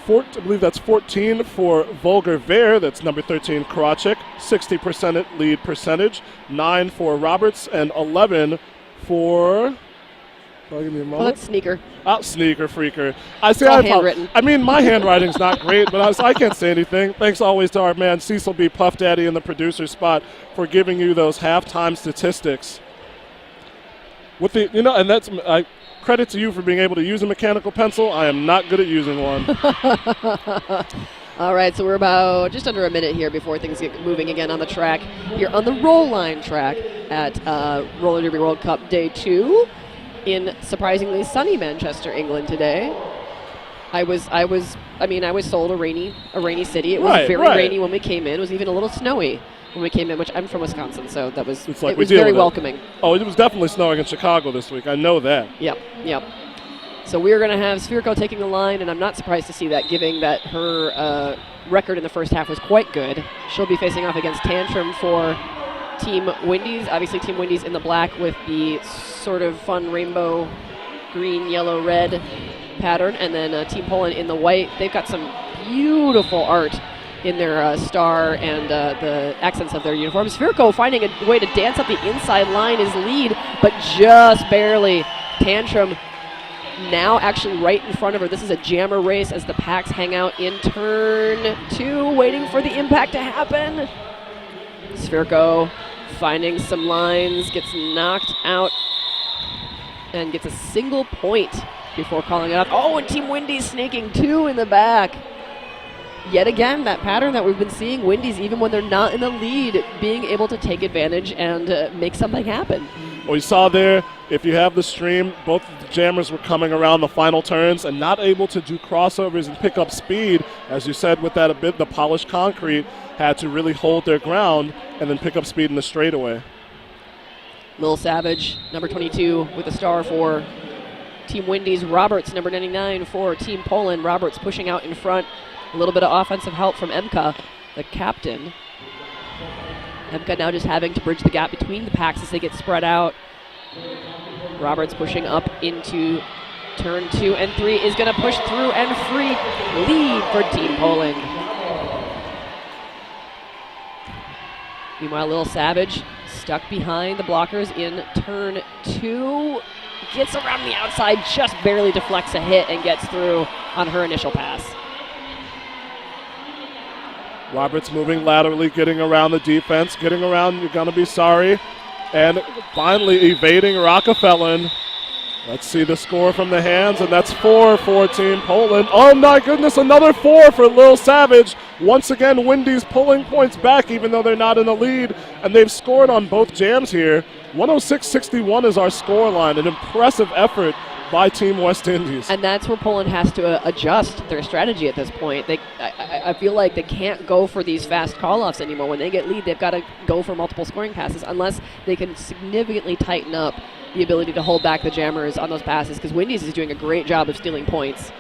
I believe that's 14 for Volker Ver, that's number 13 Karachik, 60% lead percentage, 9 for Roberts, and 11 for... Give me a moment. Well, that's Sneaker. Sneaker Freaker. Handwritten. I mean, my handwriting's not great, but I can't say anything. Thanks always to our man Cecil B. Puff Daddy in the producer spot for giving you those halftime statistics. With the, and that's... credit to you for being able to use a mechanical pencil. I am not good at using one. All right, so we're about just under a minute here before things get moving again on the track. Here on the roll line track at Roller Derby World Cup Day 2 in surprisingly sunny Manchester, England today. I was sold a rainy city. It was very rainy when we came in. It was even a little snowy when we came in, which I'm from Wisconsin, so it was very welcoming. Oh, it was definitely snowing in Chicago this week. I know that. Yep. So we're going to have Spherico taking the line, and I'm not surprised to see that, given that her record in the first half was quite good. She'll be facing off against Tantrum for Team Windies. Obviously, Team Windies in the black with the sort of fun rainbow green, yellow, red pattern, and then Team Poland in the white. They've got some beautiful art in their star and the accents of their uniforms. Spherico finding a way to dance up the inside line is lead, but just barely. Tantrum now actually right in front of her. This is a jammer race as the packs hang out in turn 2, waiting for the impact to happen. Spherico finding some lines, gets knocked out, and gets a single point before calling it off. Oh, and Team Windy's snaking 2 in the back. Yet again, that pattern that we've been seeing, Windy's, even when they're not in the lead, being able to take advantage and make something happen. Well, you saw there, if you have the stream, both of the jammers were coming around the final turns and not able to do crossovers and pick up speed. As you said, with that a bit, the polished concrete had to really hold their ground and then pick up speed in the straightaway. Lil Savage, number 22, with a star for Team Windy's. Roberts, number 99, for Team Poland. Roberts pushing out in front. A little bit of offensive help from Emka, the captain. Emka now just having to bridge the gap between the packs as they get spread out. Roberts pushing up into turn 2 and 3 is going to push through and free lead for Team Poland. Meanwhile, Lil Savage stuck behind the blockers in turn 2. Gets around the outside, just barely deflects a hit and gets through on her initial pass. Roberts moving laterally, getting around the defense, getting around You're Gonna Be Sorry, and finally evading Rockefeller. Let's see the score from the hands, and that's 4 for Team Poland. Oh my goodness, another 4 for Lil Savage. Once again, Windy's pulling points back even though they're not in the lead, and they've scored on both jams here. 106-61 is our score line, an impressive effort by Team West Indies. And that's where Poland has to adjust their strategy at this point. I feel like they can't go for these fast call-offs anymore. When they get lead, they've got to go for multiple scoring passes unless they can significantly tighten up the ability to hold back the jammers on those passes, because Windy's is doing a great job of stealing points.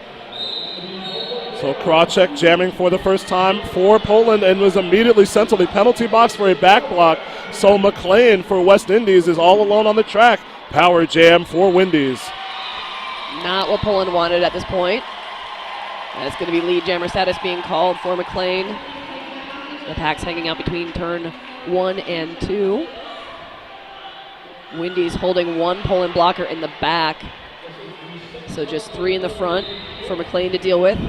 So Krawczyk jamming for the first time for Poland and was immediately sent to the penalty box for a back block. So McLean for West Indies is all alone on the track. Power jam for Windy's. Not what Poland wanted at this point. That's going to be lead jammer status being called for McLean. The pack's hanging out between turn 1 and 2. Windy's holding 1 Poland blocker in the back. So just 3 in the front for McLean to deal with.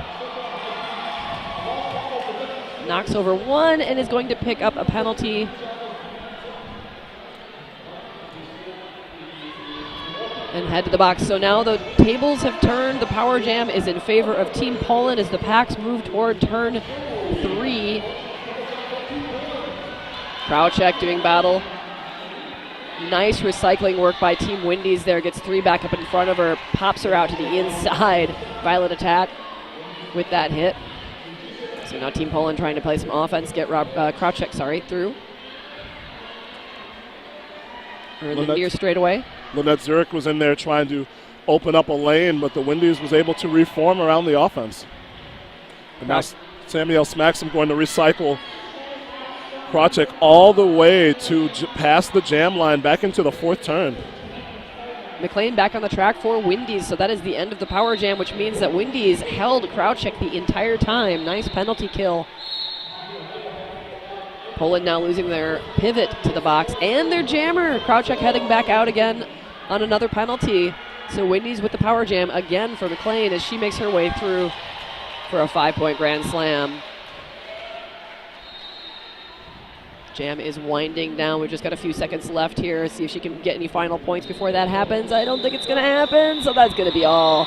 Knocks over 1 and is going to pick up a penalty. And head to the box. So now the tables have turned. The power jam is in favor of Team Poland as the packs move toward turn 3. Krawczyk doing battle. Nice recycling work by Team Windy's there. Gets 3 back up in front of her. Pops her out to the inside. Violent attack with that hit. So now Team Poland trying to play some offense. Get Krawczyk, through. Or the near straightaway. Lynette Zurich was in there trying to open up a lane, but the Windies was able to reform around the offense. And now Samuel Smaxam going to recycle Krawczyk all the way to past the jam line back into the 4th turn. McLean back on the track for Windy's, so that is the end of the power jam, which means that Windy's held Krawczyk the entire time. Nice penalty kill. Poland now losing their pivot to the box and their jammer. Krawczyk heading back out again on another penalty. So Windy's with the power jam again for McLean as she makes her way through for a 5-point grand slam. Jam is winding down. We've just got a few seconds left here. See if she can get any final points before that happens. I don't think it's going to happen, so that's going to be all.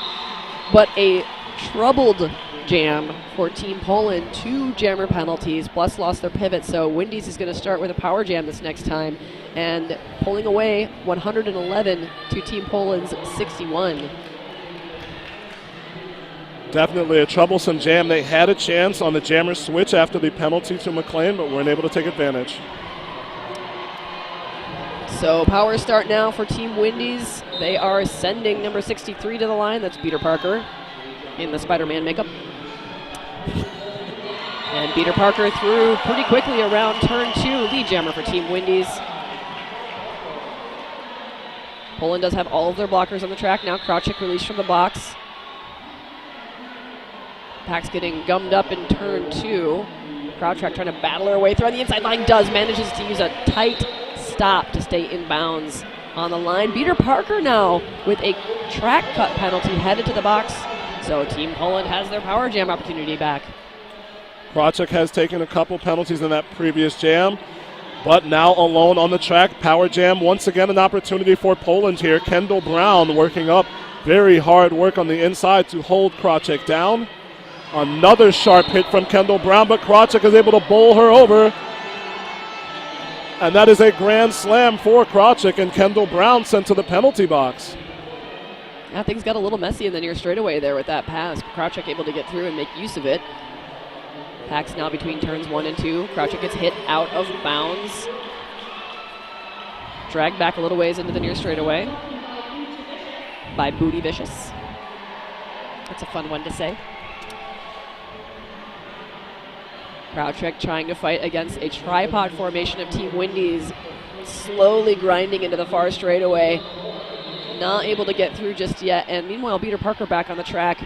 But a troubled jam for Team Poland. 2 jammer penalties, plus lost their pivot. So Windy's is going to start with a power jam this next time and pulling away 111 to Team Poland's 61. Definitely a troublesome jam. They had a chance on the jammer switch after the penalty to McLean, but weren't able to take advantage. So power start now for Team Windy's. They are sending number 63 to the line. That's Peter Parker in the Spider-Man makeup. And Peter Parker through pretty quickly around turn 2. Lead jammer for Team Windy's. Poland does have all of their blockers on the track now. Krawczyk released from the box. Pack's getting gummed up in turn 2. Krawczyk trying to battle her way through on the inside line. Manages to use a tight stop to stay in bounds on the line. Peter Parker now with a track cut penalty headed to the box. So Team Poland has their power jam opportunity back. Krawczyk has taken a couple penalties in that previous jam. But now alone on the track, Power Jam, once again an opportunity for Poland here. Kendall Brown working up, very hard work on the inside to hold Krawczyk down. Another sharp hit from Kendall Brown, but Krawczyk is able to bowl her over. And that is a grand slam for Krawczyk, and Kendall Brown sent to the penalty box. Yeah, things got a little messy in the near straightaway there with that pass. Krawczyk able to get through and make use of it. Pack's now between turns 1 and 2. Krawczyk gets hit out of bounds. Dragged back a little ways into the near straightaway by Booty Vicious. That's a fun one to say. Krawczyk trying to fight against a tripod formation of Team Windies, slowly grinding into the far straightaway. Not able to get through just yet. And meanwhile, Peter Parker back on the track,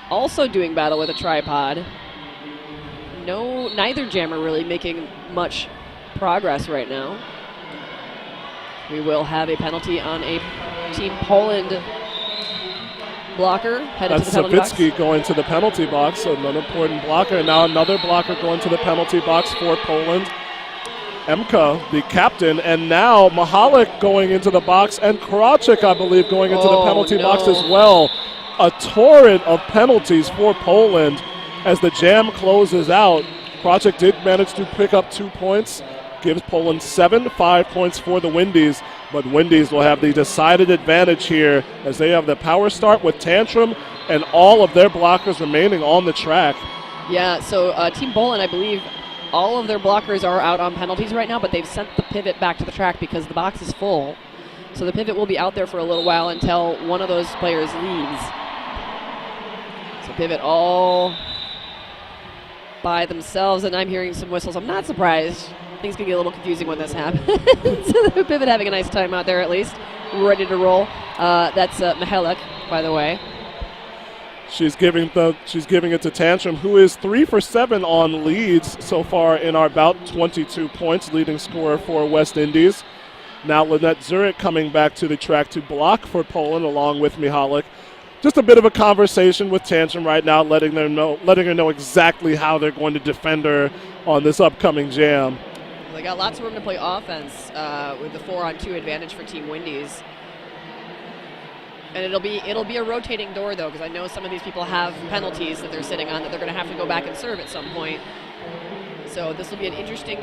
also doing battle with a tripod. Neither jammer really making much progress right now. We will have a penalty on a Team Poland blocker headed That's to the penalty box. Savitsky going to the penalty box, so an important blocker. And now another blocker going to the penalty box for Poland. Emka, the captain, and now Mahalik going into the box, and Krawczyk, I believe, going into the penalty box as well. A torrent of penalties for Poland as the jam closes out. Krawczyk did manage to pick up 2 points, gives Poland 7, 5 points for the Windies, but Windies will have the decided advantage here as they have the power start with Tantrum and all of their blockers remaining on the track. Yeah, so Team Poland, I believe, all of their blockers are out on penalties right now, but they've sent the pivot back to the track because the box is full. So the pivot will be out there for a little while until one of those players leaves. So pivot all by themselves, and I'm hearing some whistles. I'm not surprised. Things can get a little confusing when this happens. So the pivot having a nice time out there at least, ready to roll. That's Michalek, by the way. She's giving it to Tantrum, who is 3 for 7 on leads so far in our bout, 22 points, leading scorer for West Indies. Now Lynette Zurich coming back to the track to block for Poland along with Michalek. Just a bit of a conversation with Tantrum right now, letting her know exactly how they're going to defend her on this upcoming jam. They got lots of room to play offense with the 4-on-2 advantage for Team Windies. And it'll be a rotating door, though, because I know some of these people have penalties that they're sitting on that they're going to have to go back and serve at some point. So this will be an interesting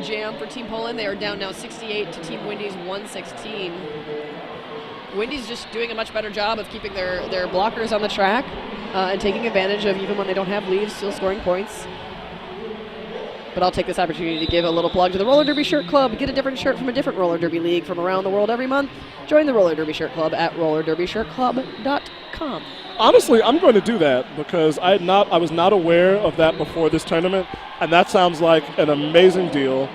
jam for Team Poland. They are down now 68 to Team Windies 116. Windies just doing a much better job of keeping their blockers on the track and taking advantage of, even when they don't have leaves, still scoring points. But I'll take this opportunity to give a little plug to the Roller Derby Shirt Club. Get a different shirt from a different roller derby league from around the world every month. Join the Roller Derby Shirt Club at rollerderbyshirtclub.com. Honestly, I'm going to do that because I was not aware of that before this tournament, and that sounds like an amazing deal,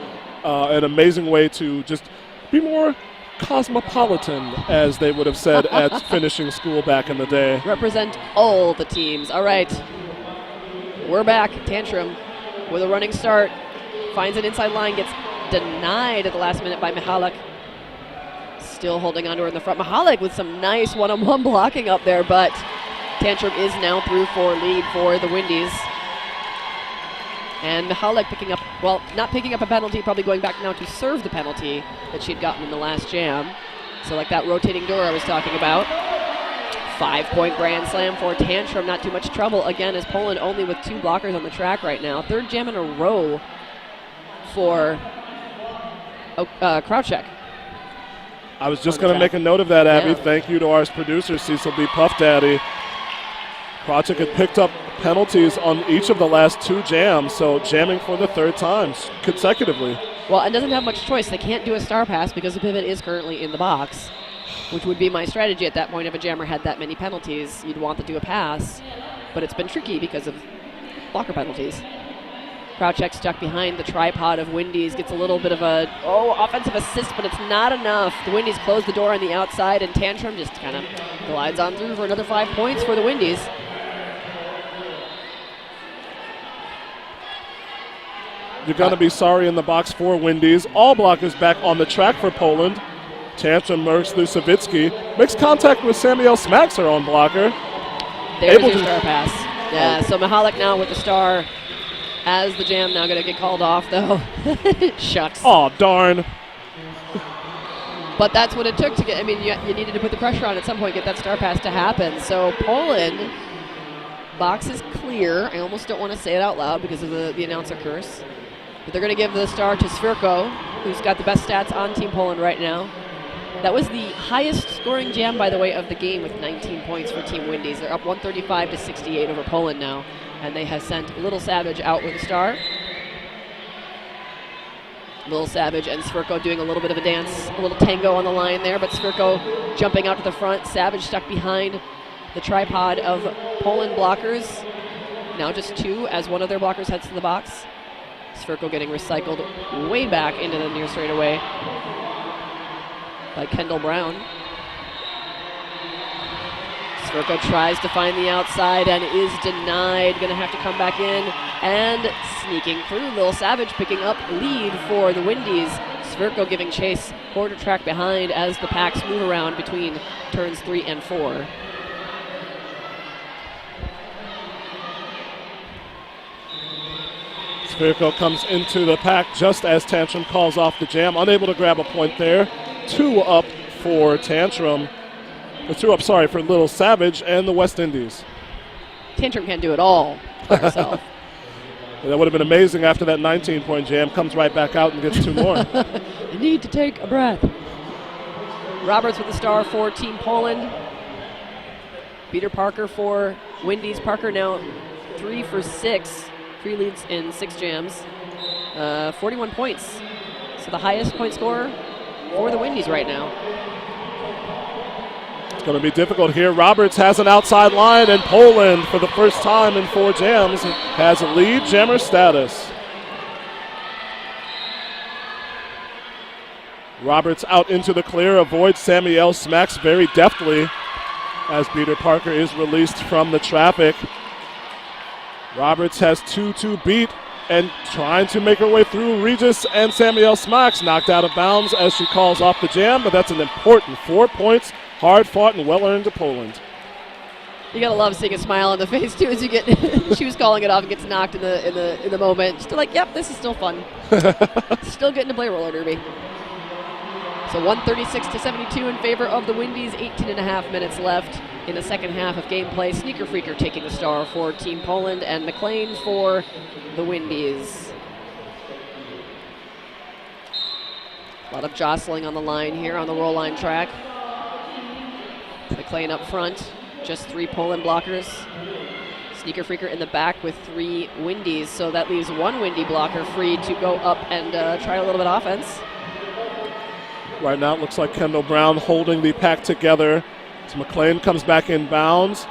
an amazing way to just be more cosmopolitan, as they would have said at finishing school back in the day. Represent all the teams. All right, we're back. Tantrum with a running start, finds an inside line, gets denied at the last minute by Michalek. Still holding on to her in the front. Michalek with some nice one-on-one blocking up there, but Tantrum is now through for lead for the Windies. And Michalek not picking up a penalty, probably going back now to serve the penalty that she'd gotten in the last jam. So like that rotating door I was talking about. 5-point grand slam for Tantrum, not too much trouble. Again, as Poland only with 2 blockers on the track right now. 3rd jam in a row for Krawczyk. I was just going to make a note of that, Abby. Yeah. Thank you to our producer, Cecil B. Puff Daddy. Krawczyk had picked up penalties on each of the last 2 jams, so jamming for the 3rd time consecutively. Well, and doesn't have much choice. They can't do a star pass because the pivot is currently in the box, which would be my strategy at that point if a jammer had that many penalties. You'd want to do a pass, but it's been tricky because of blocker penalties. Krawczyk stuck behind the tripod of Windies, gets a little bit of a offensive assist, but it's not enough. The Windies close the door on the outside, and Tantrum just kind of glides on through for another 5 points for the Windies. You're going to be sorry in the box for Windies. All blockers back on the track for Poland. Tantrum mercs through Savitsky. Makes contact with Samuel, smacks her on blocker. There's your star pass. Yeah, so Michalek now with the star As the jam now going to get called off, though. Shucks. Oh, darn. But that's what it took to get. I mean, you needed to put the pressure on at some point, get that star pass to happen. So Poland, box is clear. I almost don't want to say it out loud because of the announcer curse. But they're going to give the star to Svirko, who's got the best stats on Team Poland right now. That was the highest scoring jam, by the way, of the game with 19 points for Team Windies. They're up 135 to 68 over Poland now. And they have sent Little Savage out with a star. Little Savage and Svirko doing a little bit of a dance, a little tango on the line there, but Svirko jumping out to the front. Savage stuck behind the tripod of Poland blockers. Now just two as one of their blockers heads to the box. Svirko getting recycled way back into the near straightaway by Kendall Brown. Svirko tries to find the outside and is denied. Going to have to come back in and sneaking through. Little Savage picking up lead for the Windies. Svirko giving chase quarter track behind as the packs move around between turns 3 and 4. Svirko comes into the pack just as Tantrum calls off the jam. Unable to grab a point there. 2 up for Tantrum. 2 up, sorry, for Little Savage and the West Indies. Tantrum can't do it all by herself. That would have been amazing after that 19-point jam. Comes right back out and gets 2 more. I need to take a breath. Roberts with the star for Team Poland. Peter Parker for Windies. Parker now 3 for 6. 3 leads in 6 jams. 41 points. So the highest point scorer for the Windies right now. It's going to be difficult here. Roberts has an outside line, and Poland, for the first time in 4 jams, has a lead jammer status. Roberts out into the clear, avoids Samuel, smacks very deftly as Peter Parker is released from the traffic. Roberts has 2 to beat and trying to make her way through Regis, and Samuel Smacks knocked out of bounds as she calls off the jam, but that's an important 4 points, hard fought and well earned to Poland. You gotta love seeing a smile on the face too as you get. She was calling it off and gets knocked in the moment. Still like, yep, this is still fun. Still getting to play roller derby. So 136 to 72 in favor of the Windies. 18.5 minutes left in the second half of gameplay. Sneaker Freaker taking the star for Team Poland and McLean for the Windies. A lot of jostling on the line here on the roll line track. McLean up front, just 3 Poland blockers. Sneaker Freaker in the back with 3 Windies, so that leaves 1 Windy blocker free to go up and try a little bit of offense. Right now it looks like Kendall Brown holding the pack together. So McLean comes back in bounds.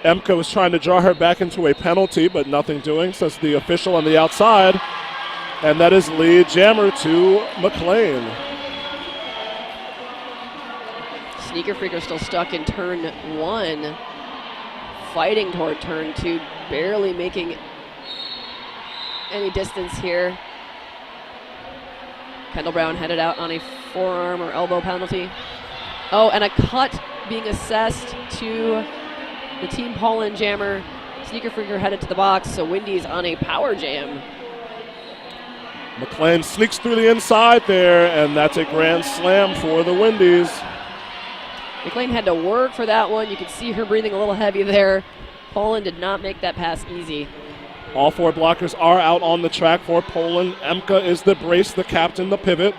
Emka was trying to draw her back into a penalty, but nothing doing, says the official on the outside. And that is lead jammer to McLean. Sneaker Freaker still stuck in turn 1, fighting toward turn 2, barely making any distance here. Kendall Brown headed out on a forearm or elbow penalty. Oh, and a cut being assessed to the Team Poland jammer. Sneaker Freaker headed to the box, so Windies on a power jam. McLean sneaks through the inside there, and that's a grand slam for the Windies. McLean had to work for that one. You could see her breathing a little heavy there. Poland did not make that pass easy. All 4 blockers are out on the track for Poland. Emka is the brace, the captain, the pivot.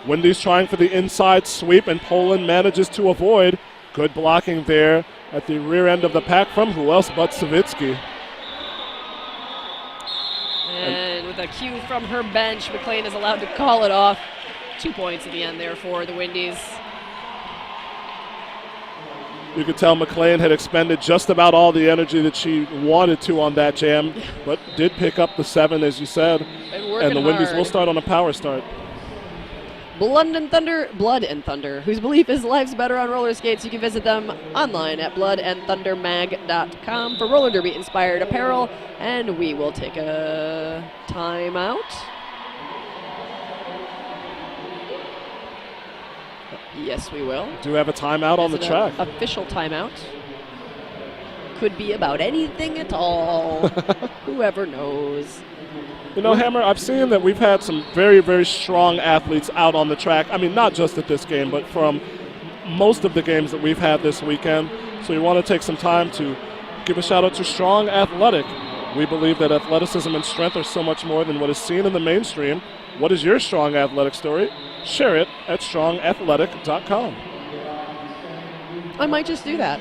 Windies trying for the inside sweep, and Poland manages to avoid. Good blocking there at the rear end of the pack from who else but Savitsky. And with a cue from her bench, McLean is allowed to call it off. 2 points at the end there for the Windies. You could tell McLean had expended just about all the energy that she wanted to on that jam, but did pick up the 7, as you said. And the Windies will start on a power start. Blood and Thunder, whose belief is life's better on roller skates. You can visit them online at bloodandthundermag.com for roller derby inspired apparel. And we will take a timeout. Yes, we will. Do have a timeout on the track. Official timeout. could be about anything at all. Whoever knows. You know, Hammer, I've seen that we've had some very, very strong athletes out on the track. I mean, not just at this game, but from most of the games that we've had this weekend. So we want to take some time to give a shout out to Strong Athletic. We believe that athleticism and strength are so much more than what is seen in the mainstream. What is your Strong Athletic story? Share it at strongathletic.com. I might just do that.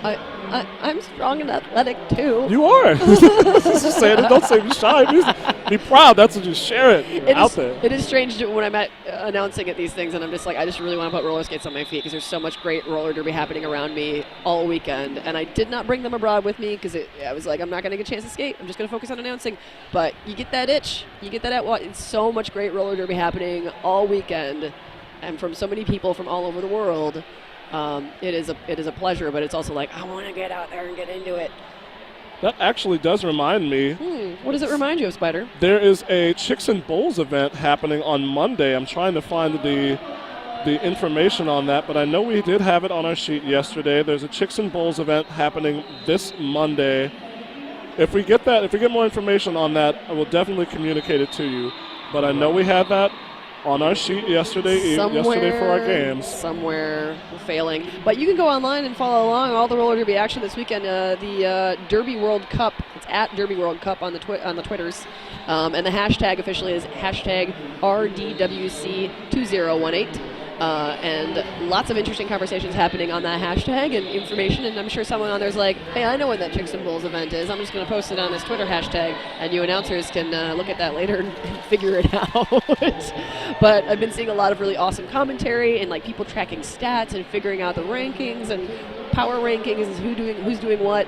I'm strong and athletic too. You are. Just say it. Don't say be shy. Be proud. That's what you share it out there. It is strange when I'm announcing at these things, and I'm just like, I just really want to put roller skates on my feet because there's so much great roller derby happening around me all weekend. And I did not bring them abroad with me because I was like, I'm not going to get a chance to skate. I'm just going to focus on announcing. But you get that itch. You get that at what? It's so much great roller derby happening all weekend, and from so many people from all over the world. It is a pleasure, but it's also like, I want to get out there and get into it. That actually does remind me. What does it remind you of, Spider? There is a Chicks and Bowls event happening on Monday. I'm trying to find the information on that, but I know we did have it on our sheet yesterday. There's a Chicks and Bowls event happening this Monday. If we get more information on that, I will definitely communicate it to you. But I know we had that on our sheet yesterday for our games. Somewhere failing. But you can go online and follow along all the roller derby action this weekend. The Derby World Cup, it's at Derby World Cup on the Twitters. And the hashtag officially is hashtag RDWC2018. And lots of interesting conversations happening on that hashtag and information, and I'm sure someone on there's like, hey, I know when that Chicks and Bulls event is. I'm just going to post it on this Twitter hashtag, and you announcers can look at that later and figure it out. But I've been seeing a lot of really awesome commentary and like people tracking stats and figuring out the rankings and power rankings and who's doing what.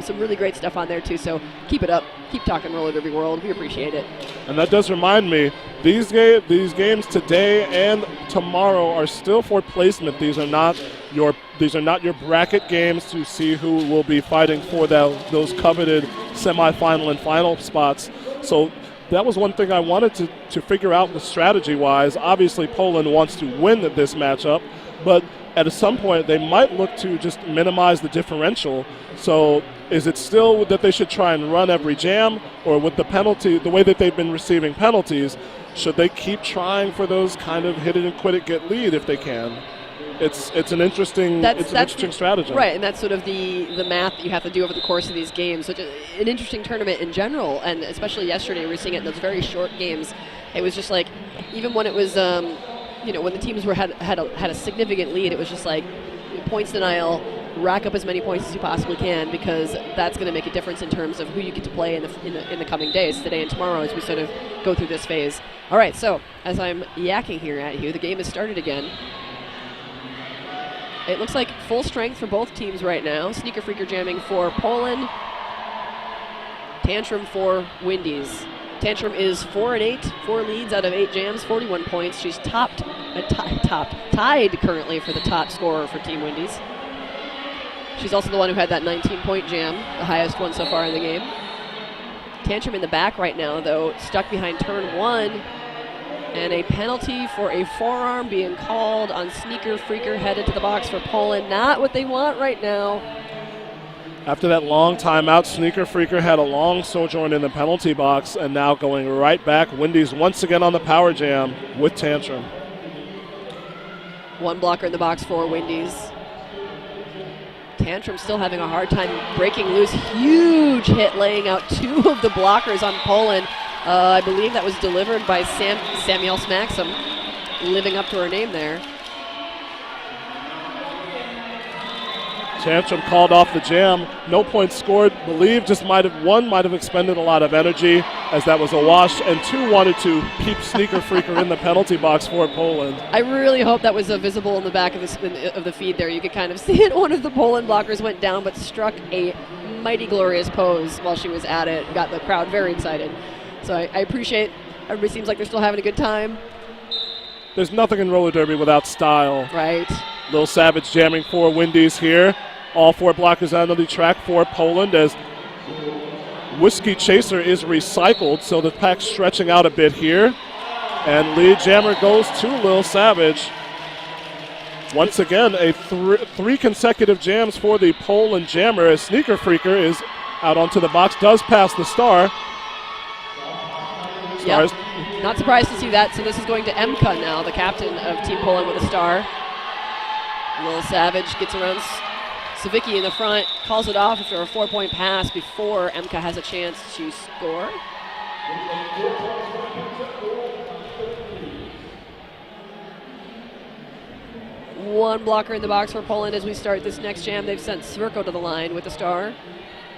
Some really great stuff on there too. So keep it up. Keep talking roller derby world. We appreciate it. And that does remind me, these games today and tomorrow are still for placement. These are not your bracket games to see who will be fighting for those coveted semifinal and final spots. So that was one thing I wanted to figure out the strategy-wise. Obviously, Poland wants to win this matchup, but at some point they might look to just minimize the differential. So is it still that they should try and run every jam, or with the penalty, the way that they've been receiving penalties, should they keep trying for those kind of hit it and quit it, get lead if they can? It's an interesting strategy. Right, and that's sort of the math that you have to do over the course of these games. So an interesting tournament in general, and especially yesterday we were seeing it in those very short games. It was just like, even when it was, when the teams had a significant lead, it was just like points denial, rack up as many points as you possibly can, because that's going to make a difference in terms of who you get to play in the coming days, today and tomorrow, as we sort of go through this phase. All right, so as I'm yakking here at you, the game has started again. It looks like full strength for both teams right now. Sneaker Freaker jamming for Poland. Tantrum for Windies. Tantrum is 4-8, 4 leads out of 8 jams, 41 points. She's tied currently for the top scorer for Team Windies. She's also the one who had that 19-point jam, the highest one so far in the game. Tantrum in the back right now, though, stuck behind turn 1. And a penalty for a forearm being called on Sneaker Freaker, headed to the box for Poland. Not what they want right now. After that long timeout, Sneaker Freaker had a long sojourn in the penalty box, and now going right back. Windies once again on the power jam with Tantrum. One blocker in the box for Windies. Tantrum still having a hard time breaking loose. Huge hit laying out 2 of the blockers on Poland. I believe that was delivered by Samuel Smaxam, living up to her name there. Tantrum called off the jam. No points scored. Believe one might have expended a lot of energy, as that was a wash, and 2 wanted to keep Sneaker Freaker in the penalty box for Poland. I really hope that was visible in the back of the feed there. You could kind of see it. One of the Poland blockers went down, but struck a mighty glorious pose while she was at it. Got the crowd very excited. So I appreciate everybody seems like they're still having a good time. There's nothing in roller derby without style. Right. Lil Savage jamming for Windies here. All 4 blockers on the track for Poland, as Whiskey Chaser is recycled, so the pack's stretching out a bit here. And lead jammer goes to Lil Savage. Once again, three consecutive jams for the Poland jammer as Sneaker Freaker is out onto the box, does pass the star. Yep. Not surprised to see that. So this is going to Emka now, the captain of Team Poland with a star. Lil Savage gets around Savicki in the front, calls it off after a 4-point pass before Emka has a chance to score. One blocker in the box for Poland as we start this next jam. They've sent Svirko to the line with the star.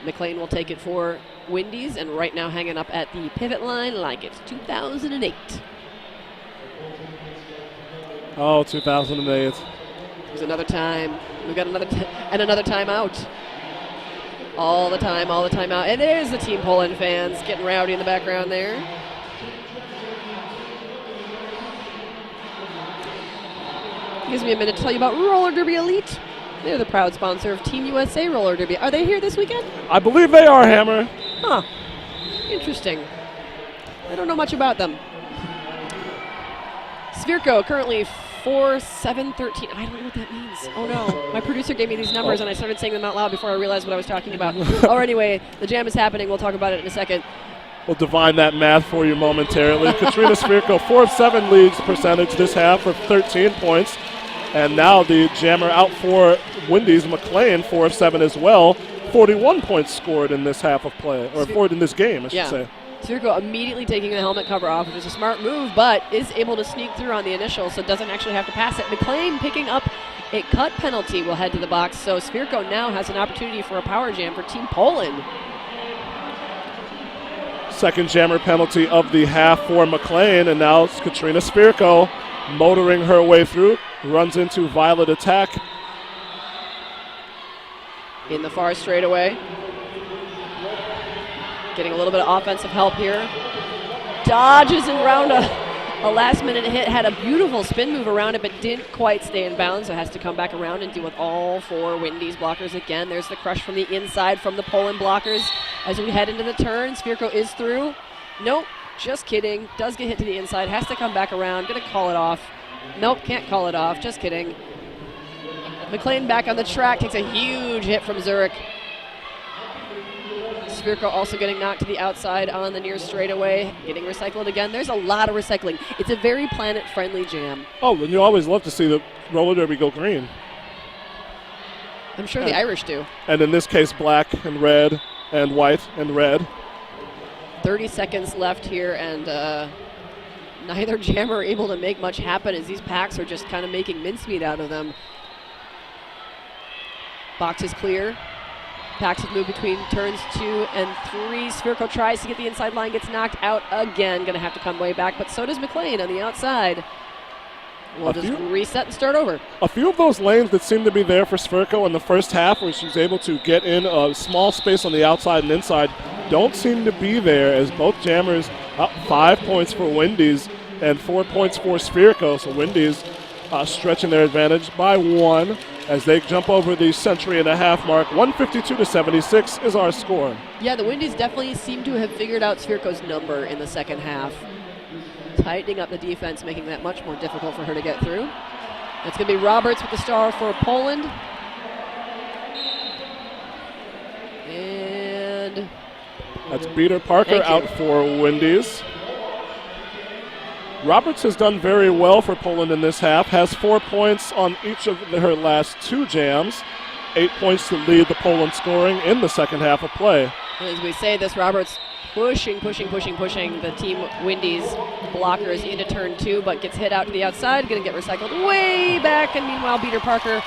McLean will take it for Windies, and right now hanging up at the pivot line like it's 2008. Oh, 2008. There's another time. We've got another timeout. All the time out. And there's the Team Poland fans getting rowdy in the background there. Gives me a minute to tell you about Roller Derby Elite. They're the proud sponsor of Team USA Roller Derby. Are they here this weekend? I believe they are, Hammer. Huh. Interesting. I don't know much about them. Svirko currently 4-7-13. I don't know what that means. Oh no. My producer gave me these numbers and I started saying them out loud before I realized what I was talking about. Anyway, the jam is happening. We'll talk about it in a second. We'll divine that math for you momentarily. Katrina Svirko, 4 of 7 leads percentage this half for 13 points. And now the jammer out for Windies, McLean, 4 of 7 as well. 41 points scored in this half of play, or scored in this game, I should say. Svirko immediately taking the helmet cover off, which is a smart move, but is able to sneak through on the initial, so doesn't actually have to pass it. McLean picking up a cut penalty will head to the box, so Svirko now has an opportunity for a power jam for Team Poland. Second jammer penalty of the half for McLean, and now it's Katrina Svirko motoring her way through, runs into Violet Attack. In the far straightaway. Getting a little bit of offensive help here. Dodges around a last-minute hit. Had a beautiful spin move around it, but didn't quite stay in bounds, so has to come back around and deal with all 4 Windies blockers again. There's the crush from the inside from the Poland blockers as we head into the turn. Svirko is through. Nope, just kidding. Does get hit to the inside. Has to come back around. Gonna call it off. Nope, can't call it off. Just kidding. McLean back on the track. Takes a huge hit from Zurich. Svirko also getting knocked to the outside on the near straightaway, getting recycled again. There's a lot of recycling. It's a very planet-friendly jam. Oh, and you always love to see the roller derby go green. I'm sure the Irish do. And in this case, black and red and white and red. 30 seconds left here, and neither jammer are able to make much happen as these packs are just kind of making mincemeat out of them. Box is clear. Packs have moved between turns 2 and 3. Svirko tries to get the inside line, gets knocked out again. Going to have to come way back, but so does McLean on the outside. We'll just reset and start over. A few of those lanes that seemed to be there for Svirko in the first half, where she's able to get in a small space on the outside and inside, don't seem to be there, as both jammers up 5 points for Windies and 4 points for Svirko. So Windies stretching their advantage by 1 as they jump over the century-and-a-half mark. 152-76 is our score. Yeah, the Windies definitely seem to have figured out Svirko's number in the second half. Tightening up the defense, making that much more difficult for her to get through. It's going to be Roberts with the star for Poland. And that's Peter Parker out for Windies. Roberts has done very well for Poland in this half, has 4 points on each of her last 2 jams, 8 points to lead the Poland scoring in the second half of play. As we say this, Roberts pushing the Team Windies blockers into turn 2, but gets hit out to the outside, going to get recycled way back, and meanwhile Peter Parker.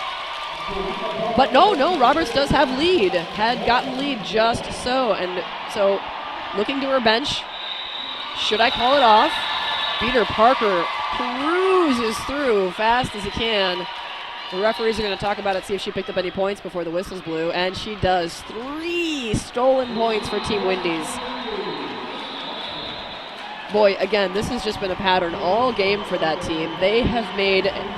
But no, Roberts does have lead, had gotten lead just so, and so looking to her bench. Should I call it off? Peter Parker cruises through fast as he can. The referees are going to talk about it, see if she picked up any points before the whistles blew, and she does. 3 stolen points for Team Windies. Boy, again, this has just been a pattern all game for that team. They have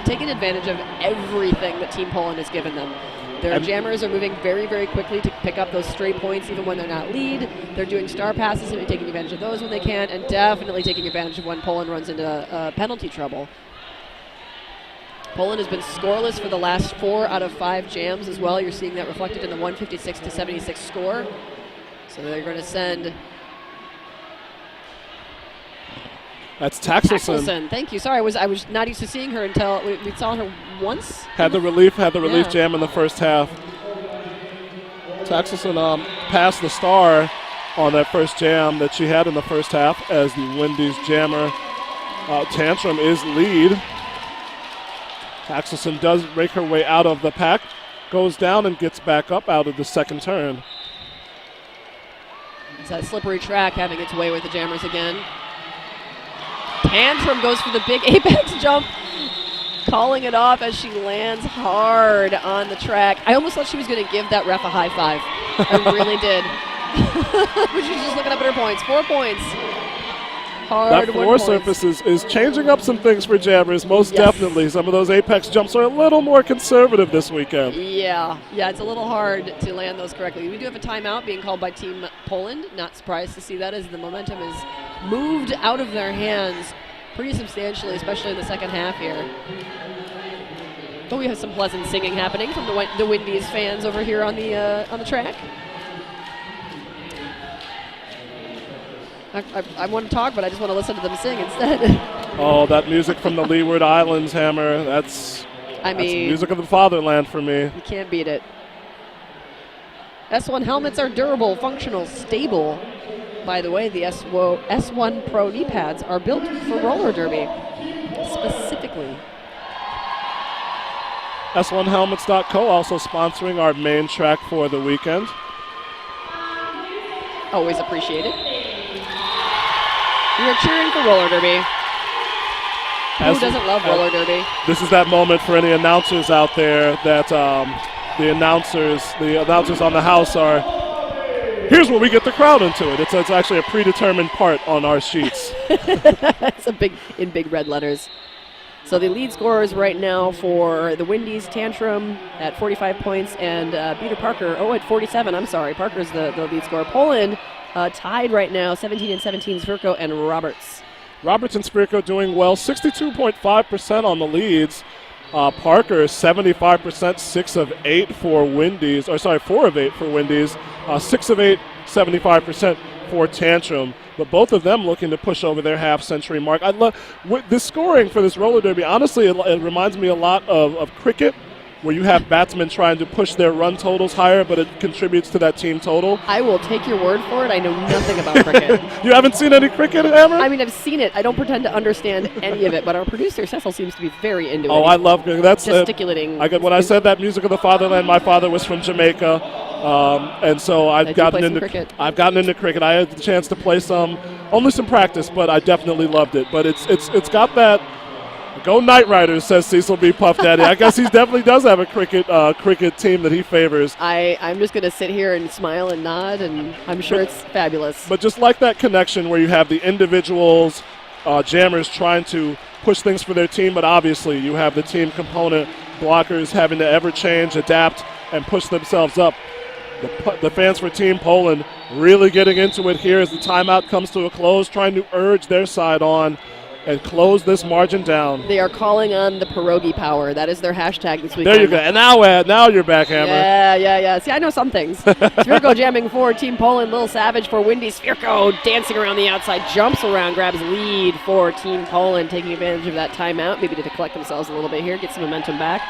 taken advantage of everything that Team Poland has given them. Their jammers are moving very, very quickly to pick up those stray points even when they're not lead. They're doing star passes and taking advantage of those when they can, and definitely taking advantage of when Poland runs into penalty trouble. Poland has been scoreless for the last 4 out of 5 jams as well. You're seeing that reflected in the 156-76 score. So they're going to send That's Taxelson. Taxelson. Thank you. Sorry, I was not used to seeing her until we saw her once. Had the relief Yeah. jam in the first half. Taxelson passed the star on that first jam that she had in the first half as the Wendy's jammer. Tantrum is lead. Taxelson does rake her way out of the pack, goes down and gets back up out of the second turn. It's that slippery track having its way with the jammers again. Tantrum goes for the big apex jump, calling it off as she lands hard on the track. I almost thought she was going to give that ref a high five. I really did. But she's just looking up at her points. 4 points. Hard That floor surface is changing up some things for jammers, most Yes. definitely. Some of those apex jumps are a little more conservative this weekend. Yeah, it's a little hard to land those correctly. We do have a timeout being called by Team Poland. Not surprised to see that as the momentum is moved out of their hands pretty substantially, especially in the second half here. But we have some pleasant singing happening from the Wendy's fans over here on the track. I want to talk, but I just want to listen to them sing instead. Oh, that music from the Leeward Islands, Hammer. That's music of the fatherland for me. You can't beat it. S1 helmets are durable, functional, stable. By the way, the S1 Pro knee pads are built for roller derby, specifically. S1helmets.co also sponsoring our main track for the weekend. Always appreciated. We are cheering for roller derby. Who doesn't love roller derby? This is that moment for any announcers out there that the announcers on the house are, here's where we get the crowd into it. It's actually a predetermined part on our sheets. It's in big red letters. So the lead scorers right now for the Wendy's, Tantrum at 45 points and Peter Parker, at 47. I'm sorry, Parker's the lead scorer. Poland tied right now, 17-17, Svirko and Roberts. Roberts and Spirko doing well, 62.5% on the leads. Parker, 75%, 6 of 8 for Wendy's, 4 of 8 for Wendy's, 6 of 8, 75% for Tantrum. But both of them looking to push over their half-century mark. I love the scoring for this roller derby. Honestly, it reminds me a lot of cricket, where you have batsmen trying to push their run totals higher, but it contributes to that team total. I will take your word for it. I know nothing about cricket. You haven't seen any cricket, Hammer? I mean, I've seen it. I don't pretend to understand any of it, but our producer, Cecil, seems to be very into it. Oh, I love cricket. That's gesticulating. When I said that music of the fatherland, my father was from Jamaica, and so I've gotten into cricket. I had the chance to play only some practice, but I definitely loved it. But it's got that. Go Knight Riders, says Cecil B. Puff Daddy. I guess he definitely does have a cricket team that he favors. I'm just going to sit here and smile and nod, and I'm sure it's fabulous. But just like that connection where you have the individuals, jammers trying to push things for their team, but obviously you have the team component, blockers having to ever change, adapt, and push themselves up. The fans for Team Poland really getting into it here as the timeout comes to a close, trying to urge their side on and close this margin down. They are calling on the pierogi power. That is their hashtag this weekend. There you go. And now you're back, Hammer. Yeah. See, I know some things. Svirko jamming for Team Poland. Lil Savage for Wendy. Svirko dancing around the outside, jumps around, grabs lead for Team Poland, taking advantage of that timeout, maybe to collect themselves a little bit here, get some momentum back.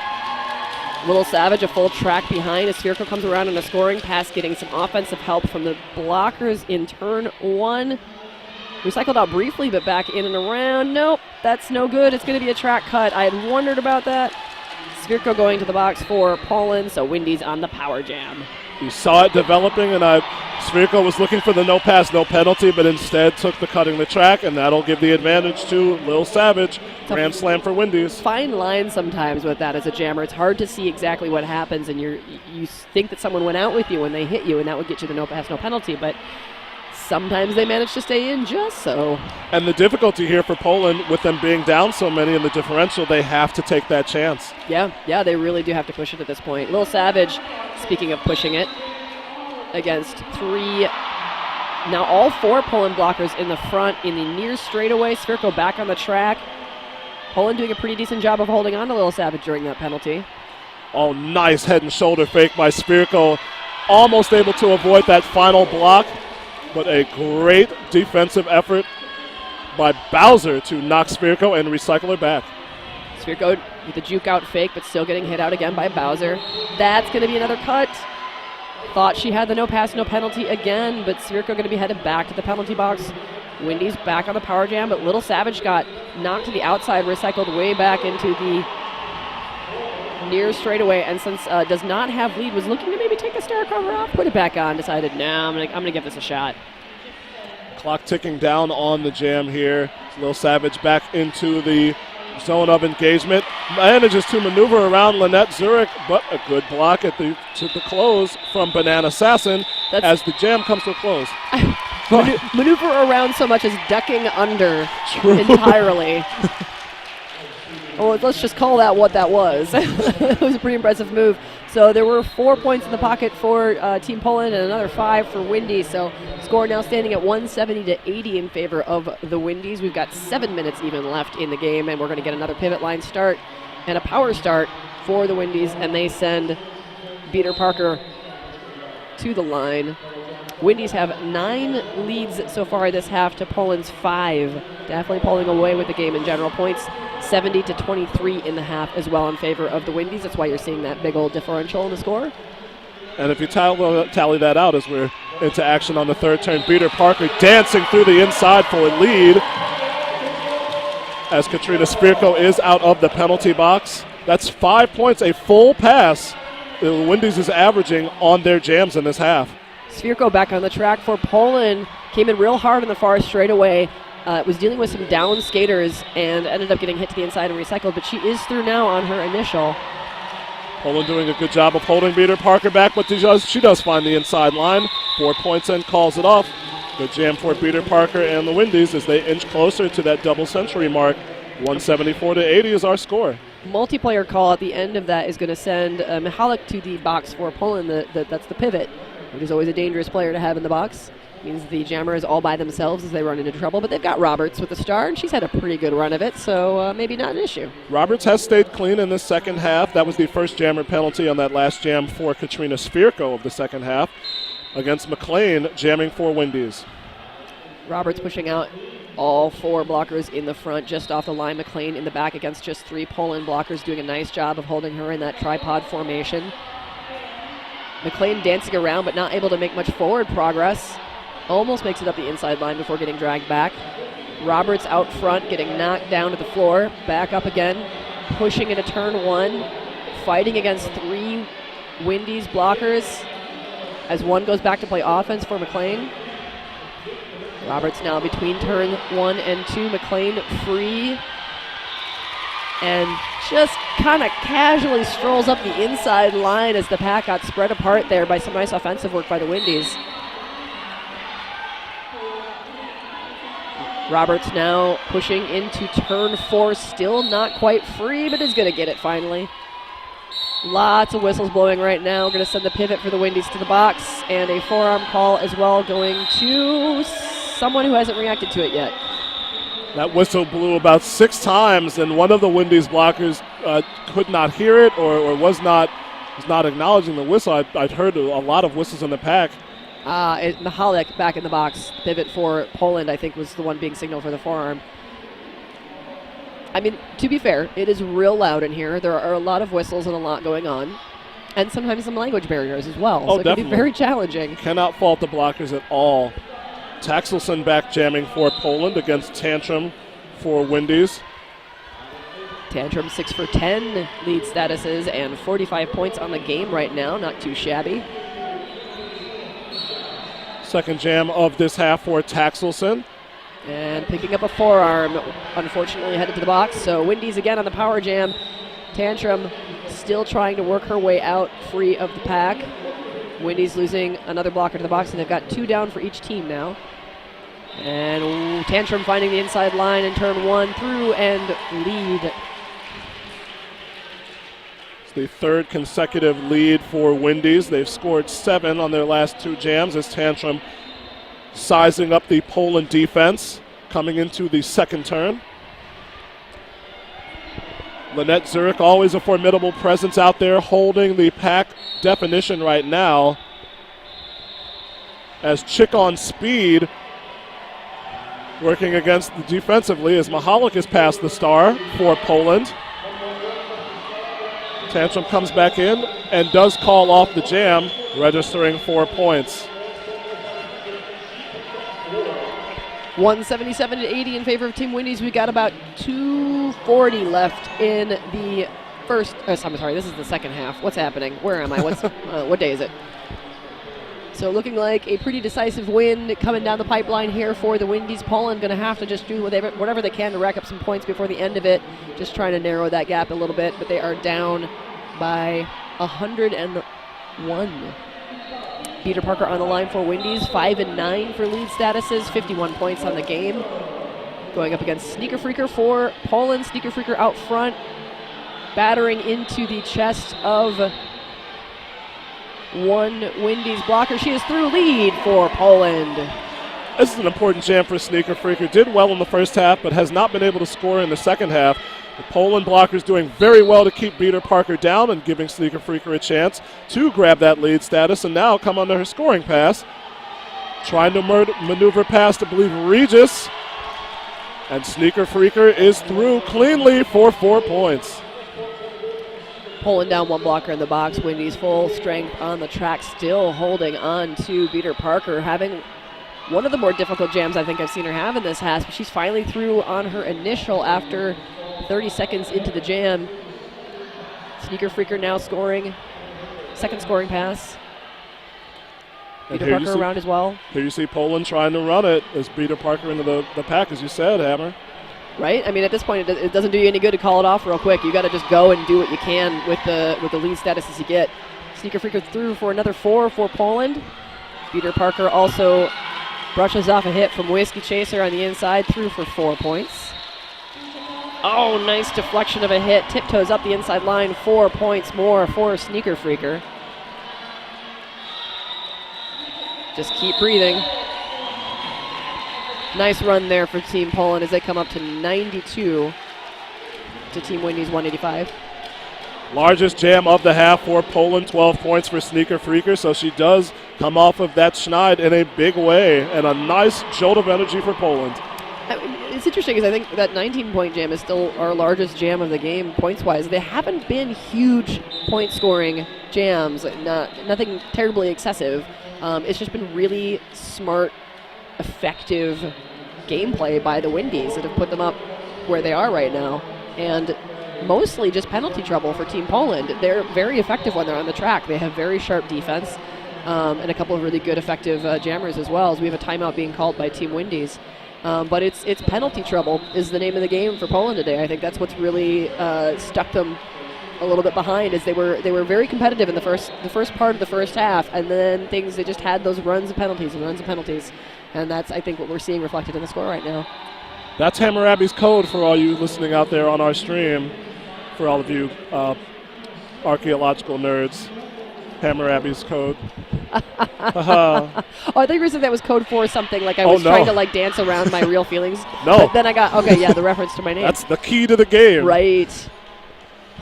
Lil Savage a full track behind as Svirko comes around on a scoring pass, getting some offensive help from the blockers in turn 1. We cycled out briefly, but back in and around. Nope, that's no good. It's going to be a track cut. I had wondered about that. Svirko going to the box for Poland, so Wendy's on the power jam. You saw it developing, and Svirko was looking for the no pass, no penalty, but instead took the cutting the track, and that'll give the advantage to Lil Savage. Grand slam for Wendy's. Fine line sometimes with that as a jammer. It's hard to see exactly what happens, and you think that someone went out with you when they hit you, and that would get you the no pass, no penalty, but sometimes they manage to stay in just so. And the difficulty here for Poland, with them being down so many in the differential, they have to take that chance. Yeah, they really do have to push it at this point. Lil Savage, speaking of pushing it, against 3. Now all 4 Poland blockers in the front in the near straightaway. Svirko back on the track. Poland doing a pretty decent job of holding on to Little Savage during that penalty. Oh, nice head and shoulder fake by Spherico. Almost able to avoid that final block, but a great defensive effort by Bowser to knock Spherico and recycle her back. Spherico with the juke out fake, but still getting hit out again by Bowser. That's going to be another cut. Thought she had the no pass, no penalty again, but Spherico going to be headed back to the penalty box. Wendy's back on the power jam, but Little Savage got knocked to the outside, recycled way back into the near straightaway, and since does not have lead, was looking to maybe take a star cover off, put it back on, decided, nah, I'm gonna give this a shot. Clock ticking down on the jam here. Little Savage back into the zone of engagement. Manages to maneuver around Lynette Zurich, but a good block at the close from Banana Assassin as the jam comes to a close. Maneuver around so much as ducking under True. entirely. Well, let's just call that what that was. It was a pretty impressive move. So there were 4 points in the pocket for Team Poland and another 5 for Windy. So score now standing at 170-80 in favor of the Windies. We've got 7 minutes even left in the game, and we're going to get another pivot line start and a power start for the Windies, and they send Beater Parker to the line. Windies have 9 leads so far this half to Poland's 5. Definitely pulling away with the game in general. Points 70-23 in the half as well in favor of the Windies. That's why you're seeing that big old differential in the score. And if you tally that out as we're into action on the third turn, Beater Parker dancing through the inside for a lead as Katrina Spherico is out of the penalty box. That's 5 points, a full pass the Windies is averaging on their jams in this half. Spherico back on the track for Poland. Came in real hard in the far straightaway. Was dealing with some down skaters and ended up getting hit to the inside and recycled, but she is through now on her initial. Poland doing a good job of holding Beater Parker back, but she does find the inside line. 4 points and calls it off. Good jam for Beater Parker and the Windies as they inch closer to that double century mark. 174-80 is our score. Multiplayer call at the end of that is going to send Mihalik to the box for Poland. That's the pivot, which is always a dangerous player to have in the box. Means the jammer is all by themselves as they run into trouble, but they've got Roberts with the star, and she's had a pretty good run of it, so maybe not an issue. Roberts has stayed clean in the second half. That was the first jammer penalty on that last jam for Katrina Spherico of the second half against McLean, jamming for Windies. Roberts pushing out all 4 blockers in the front, just off the line. McLean in the back against just 3 Poland blockers, doing a nice job of holding her in that tripod formation. McLean dancing around, but not able to make much forward progress. Almost makes it up the inside line before getting dragged back. Roberts out front, getting knocked down to the floor. Back up again, pushing into turn 1. Fighting against 3 Windies blockers as one goes back to play offense for McLean. Roberts now between turn 1 and 2. McLean free. And just kind of casually strolls up the inside line as the pack got spread apart there by some nice offensive work by the Windies. Roberts now pushing into turn 4, still not quite free, but is going to get it finally. Lots of whistles blowing right now. Going to send the pivot for the Windies to the box, and a forearm call as well going to someone who hasn't reacted to it yet. That whistle blew about 6 times, and one of the Windies blockers could not hear it or was not acknowledging the whistle. I'd heard a lot of whistles in the pack. Mihalik back in the box. Pivot for Poland, I think, was the one being signaled for the forearm. I mean, to be fair, it is real loud in here. There are a lot of whistles and a lot going on. And sometimes some language barriers as well. Oh, so it definitely. can be very challenging. Cannot fault the blockers at all. Taxelson back jamming for Poland against Tantrum for Windies. Tantrum 6 for 10 lead statuses and 45 points on the game right now. Not too shabby. Second jam of this half for Taxelson. And picking up a forearm, unfortunately headed to the box. So Windies again on the power jam. Tantrum still trying to work her way out free of the pack. Windies losing another blocker to the box, and they've got 2 down for each team now. And Tantrum finding the inside line in turn 1 through and lead. It's the 3rd consecutive lead for Windies. They've scored 7 on their last 2 jams as Tantrum sizing up the Poland defense coming into the second turn. Lynette Zurich, always a formidable presence out there, holding the pack definition right now. As Chick on speed, working against the defensively as Mahalik is past the star for Poland. Tantrum comes back in and does call off the jam, registering 4 points. 177-80 in favor of Team Windies. We got about 2:40 left in the first. I'm sorry, this is the second half. What's happening? Where am I? What day is it? So looking like a pretty decisive win coming down the pipeline here for the Windies. Poland going to have to just do whatever they can to rack up some points before the end of it. Just trying to narrow that gap a little bit, but they are down by 101. Peter Parker on the line for Windies, 5-9 for lead statuses, 51 points on the game. Going up against Sneaker Freaker for Poland. Sneaker Freaker out front, battering into the chest of one Windies blocker. She is through lead for Poland. This is an important jam for Sneaker Freaker. Did well in the first half, but has not been able to score in the second half. The Poland blockers doing very well to keep Peter Parker down and giving Sneaker Freaker a chance to grab that lead status and now come under her scoring pass. Trying to maneuver past, I believe, Regis. And Sneaker Freaker is through cleanly for 4 points. Poland down one blocker in the box. Windies full strength on the track, still holding on to Peter Parker, having one of the more difficult jams I think I've seen her have in this half. But she's finally through on her initial after 30 seconds into the jam. Sneaker Freaker now scoring. Second scoring pass. Peter Parker around as well. Here you see Poland trying to run it as Peter Parker into the pack, as you said, Hammer. Right? I mean, at this point, it doesn't do you any good to call it off real quick. You got to just go and do what you can with the lead statuses you get. Sneaker Freaker through for another 4 for Poland. Peter Parker also brushes off a hit from Whiskey Chaser on the inside, through for 4 points. Oh, nice deflection of a hit. Tiptoes up the inside line, 4 points more for Sneaker Freaker. Just keep breathing. Nice run there for Team Poland as they come up to 92 to Team Windies 185. Largest jam of the half for Poland, 12 points for Sneaker Freaker, so she does come off of that schneid in a big way, and a nice jolt of energy for Poland. It's interesting because I think that 19-point jam is still our largest jam of the game points-wise. They haven't been huge point-scoring jams, nothing terribly excessive. It's just been really smart, effective gameplay by the Windies that have put them up where they are right now. And mostly just penalty trouble for Team Poland. They're very effective when they're on the track. They have very sharp defense and a couple of really good effective jammers as well, as we have a timeout being called by Team Windies. But it's penalty trouble is the name of the game for Poland today. I think that's what's really stuck them a little bit behind, as they were very competitive in the first part of the first half, and then they just had those runs of penalties, and that's, I think, what we're seeing reflected in the score right now. That's Hammurabi's code for all you listening out there on our stream, for all of you archaeological nerds. Hammurabi's code. Oh, I thought you were saying that was code for something, like I was trying to dance around my real feelings. No. But then I got, the reference to my name. That's the key to the game. Right.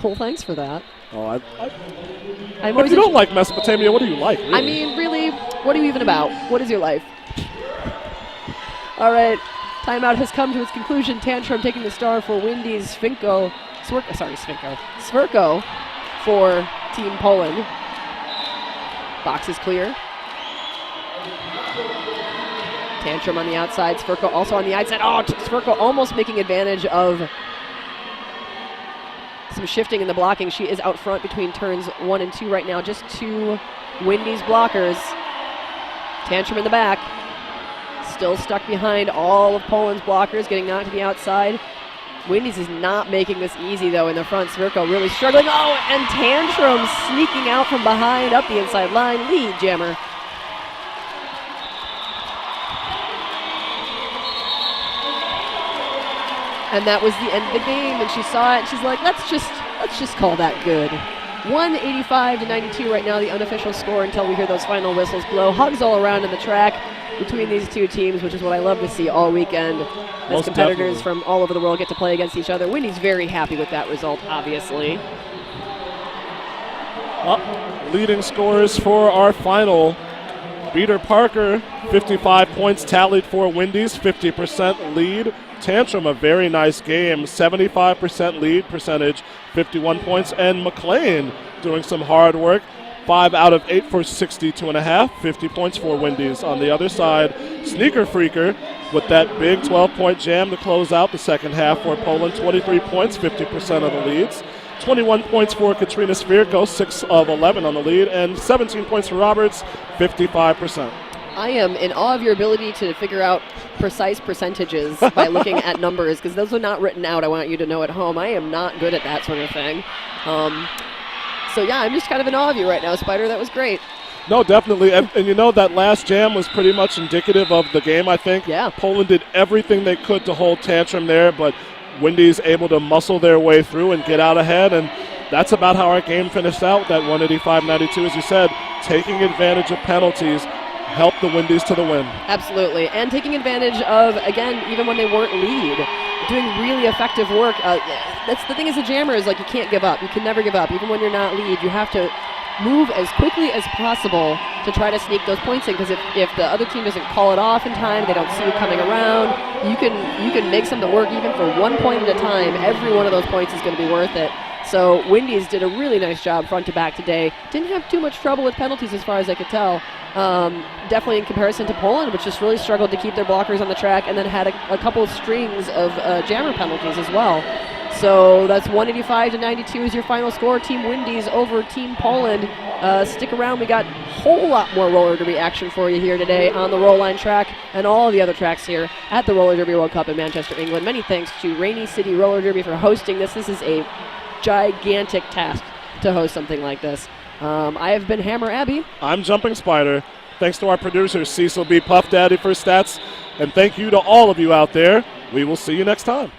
Well, thanks for that. Oh, if you don't like Mesopotamia, what do you like? Really? I mean, really, what are you even about? What is your life? All right, timeout has come to its conclusion. Tantrum taking the star for Windies. Svirko for Team Poland. Box is clear. Tantrum on the outside. Svirko also on the outside. Oh, Svirko almost making advantage of some shifting in the blocking. She is out front between turns 1 and 2 right now. Just 2 Windies blockers. Tantrum in the back. Still stuck behind all of Poland's blockers, getting knocked to the outside. Windies is not making this easy, though, in the front. Svirko really struggling. Oh, and Tantrum sneaking out from behind up the inside line. Lead jammer. And that was the end of the game, and she saw it. She's like, let's just call that good. 185-92 right now, the unofficial score until we hear those final whistles blow. Hugs all around in the track. between these two teams, which is what I love to see all weekend. As Most competitors definitely. from all over the world get to play against each other. Wendy's very happy with that result, obviously. Leading scorers for our final. Beater Parker, 55 points tallied for Wendy's, 50% lead. Tantrum, a very nice game, 75% lead percentage, 51 points. And McLean doing some hard work, 5 out of 8 for 62.5, 50 points for Wendy's. On the other side, Sneaker Freaker with that big 12-point jam to close out the second half for Poland, 23 points, 50% of the leads. 21 points for Katrina Svirko, 6 of 11 on the lead, and 17 points for Roberts, 55%. I am in awe of your ability to figure out precise percentages by looking at numbers, because those are not written out. I want you to know at home. I am not good at that sort of thing. So yeah, I'm just kind of in awe of you right now, Spider. That was great. No, definitely. And you know, that last jam was pretty much indicative of the game, I think. Yeah. Poland did everything they could to hold Tantrum there, but Wendy's able to muscle their way through and get out ahead, and that's about how our game finished out, that 185-92, as you said, taking advantage of penalties, helped the Wendy's to the win. Absolutely. And taking advantage of, again, even when they weren't lead, doing really effective work. That's the thing as a jammer is, like, you can't give up. You can never give up. Even when you're not lead, you have to move as quickly as possible to try to sneak those points in, because if the other team doesn't call it off in time, they don't see you coming around, you can make something work even for 1 point at a time. Every one of those points is going to be worth it. So Wendy's did a really nice job front to back today. Didn't have too much trouble with penalties as far as I could tell. Definitely in comparison to Poland, which just really struggled to keep their blockers on the track, and then had a couple of strings of jammer penalties as well. So that's 185-92 is your final score. Team Wendy's over Team Poland. Stick around. We got a whole lot more roller derby action for you here today on the Roll Line track and all the other tracks here at the Roller Derby World Cup in Manchester, England. Many thanks to Rainy City Roller Derby for hosting this. This is a gigantic task to host something like this. I have been Hammer Abby. I'm Jumping Spider. Thanks to our producer, Cecil B. Puff Daddy, for stats. And thank you to all of you out there. We will see you next time.